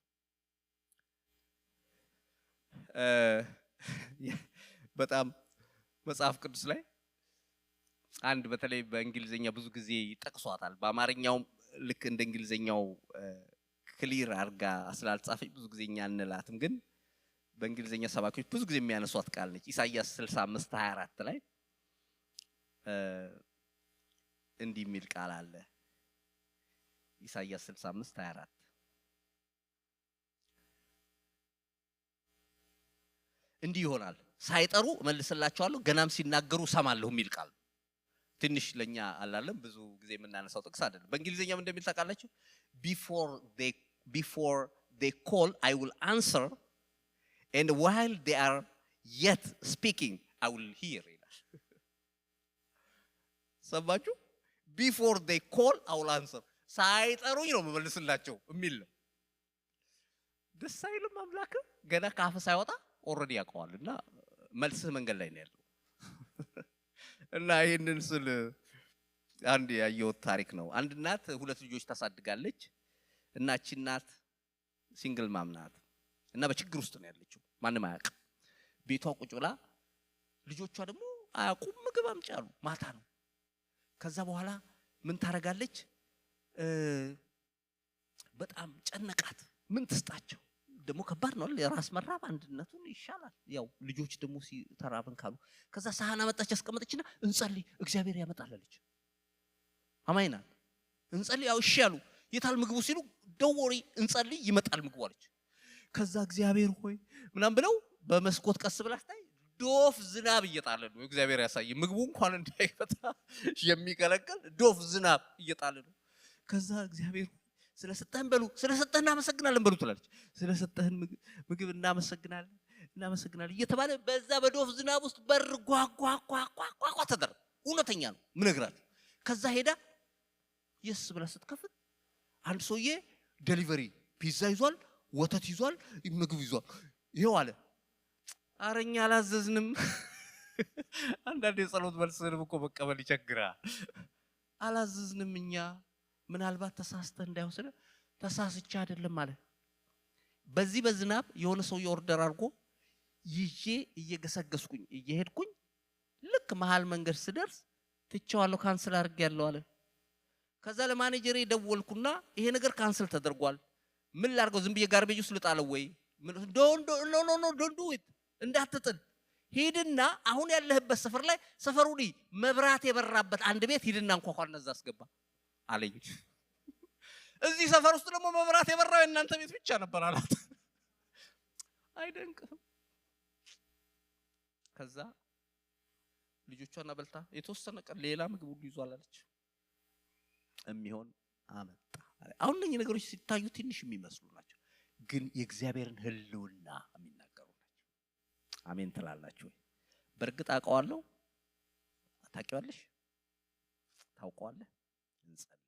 Speaker 2: በጣም መጽሐፍ ቅዱስ ላይ አንድ በተለይ በእንግሊዘኛ ብዙ ጊዜ ይጠቅሷታል። በአማርኛው ልክ እንደ እንግሊዘኛው ክሊር አርጋ ስላልጻፈች ብዙ ጊዜ እኛ እንላትም፣ ግን በእንግሊዘኛ ሰባኪዎች ብዙ ጊዜ የሚያነሷት ቃል ነች። ኢሳይያስ 65:24 ላይ እንዲህ የሚል ቃል አለ። ኢሳይያስ 65:24 እንዲህ ይሆናል፣ ሳይጠሩ እመልስላቸዋለሁ፣ ገናም ሲናገሩ ሰማለሁ የሚል ቃል። ትንሽ ለኛ አላለም ብዙ ጊዜ የምናነሳው ጥቅስ አይደለም። በእንግሊዘኛም እንደሚል ታውቃላችሁ፣ before they call I will answer and while they are yet speaking I will hear ይላል። ሰማችሁ? before they call I will answer፣ ሳይጠሩኝ ነው የምመልስላቸው የሚል ነው። ደስ አይልም? አምላክ ገና ካፍ ሳይወጣ ኦሬዲ ያውቀዋልና መልስህ መንገድ ላይ ነው ያለው። እና ይሄንን ስል አንድ ያየሁት ታሪክ ነው። አንድ እናት 2 ልጆች ታሳድጋለች እና እቺ እናት ሲንግል ማም ናት እና በችግር ውስጥ ነው ያለችው። ማንም አያውቅም። ቤቷ ቁጭ ብላ ልጆቿ ደግሞ አያውቁም። ምግብ አምጪ አሉ። ማታ ነው። ከዛ በኋላ ምን ታረጋለች? በጣም ጨነቃት። ምን ትስጣቸው? ደግሞ ከባድ ነው ለራስ መራብ አንድነቱን ይሻላል። ያው ልጆች ደግሞ ሲተራብን ካሉ ከዛ ሳህን አመጣች አስቀመጠችና እንጸልይ እግዚአብሔር ያመጣል አለች። አማይና እንጸልይ ያው እሺ ያሉ። የታል ምግቡ ሲሉ ደወሪ እንጸልይ ይመጣል ምግቡ አለች። ከዛ እግዚአብሔር ሆይ ምናም ብለው በመስኮት ቀስ ብላ ስታይ ዶፍ ዝናብ እየጣለ ነው። እግዚአብሔር ያሳይ ምግቡ እንኳን እንዳይፈታ የሚከለከል ዶፍ ዝናብ እየጣለ ነው። ከዛ እግዚአብሔር ስለሰጠህን በሉ ስለሰጠህን እናመሰግናለን በሉ ትላለች። ስለሰጠህን ምግብ እናመሰግናለን እየተባለ በዛ በዶፍ ዝናብ ውስጥ በር ጓጓ ተደረገ። እውነተኛ ነው ምነግራችሁ። ከዛ ሄዳ የስ ብላ ስትከፍት አንድ ሰውዬ ዴሊቨሪ ፒዛ ይዟል፣ ወተት ይዟል፣ ምግብ ይዟል። ይሄው አለ አረኛ አላዘዝንም። አንዳንድ የጸሎት መልስንም እኮ መቀበል ይቸግራል። አላዘዝንም እኛ ምናልባት ተሳስተ እንዳይወስደ ተሳስቻ አይደለም አለ። በዚህ በዝናብ የሆነ ሰው ኦርደር አድርጎ ይዤ እየገሰገስኩኝ እየሄድኩኝ ልክ መሃል መንገድ ስደርስ ትቼዋለሁ ካንስል አድርጌያለሁ አለ። ከዛ ለማኔጀሬ ደወልኩና ይሄ ነገር ካንስል ተደርጓል፣ ምን ላድርገው? ዝም ብዬ ጋርቤጅ ውስጥ ልጣለው ወይ? ዶንት ዱ ኢት እንዳትጥል፣ ሂድና አሁን ያለህበት ሰፈር ላይ ሰፈሩ ላይ መብራት የበራበት አንድ ቤት ሂድና እንኳን እነዛ አስገባ አለኝ። እዚህ ሰፈር ውስጥ ደግሞ መብራት የበራው እናንተ ቤት ብቻ ነበር አላት። አይደንቅም? ከዛ ልጆቿን አበልታ የተወሰነ ቀን ሌላ ምግብ ሁሉ ይዟል አለች። የሚሆን አመጣ። አሁን እነኚህ ነገሮች ሲታዩ ትንሽ የሚመስሉ ናቸው፣ ግን የእግዚአብሔርን ህልውና የሚናገሩ ናቸው። አሜን ትላላችሁ? በእርግጥ አውቀዋለሁ። ታውቂዋለሽ? ታውቀዋለህ? እንጸልይ።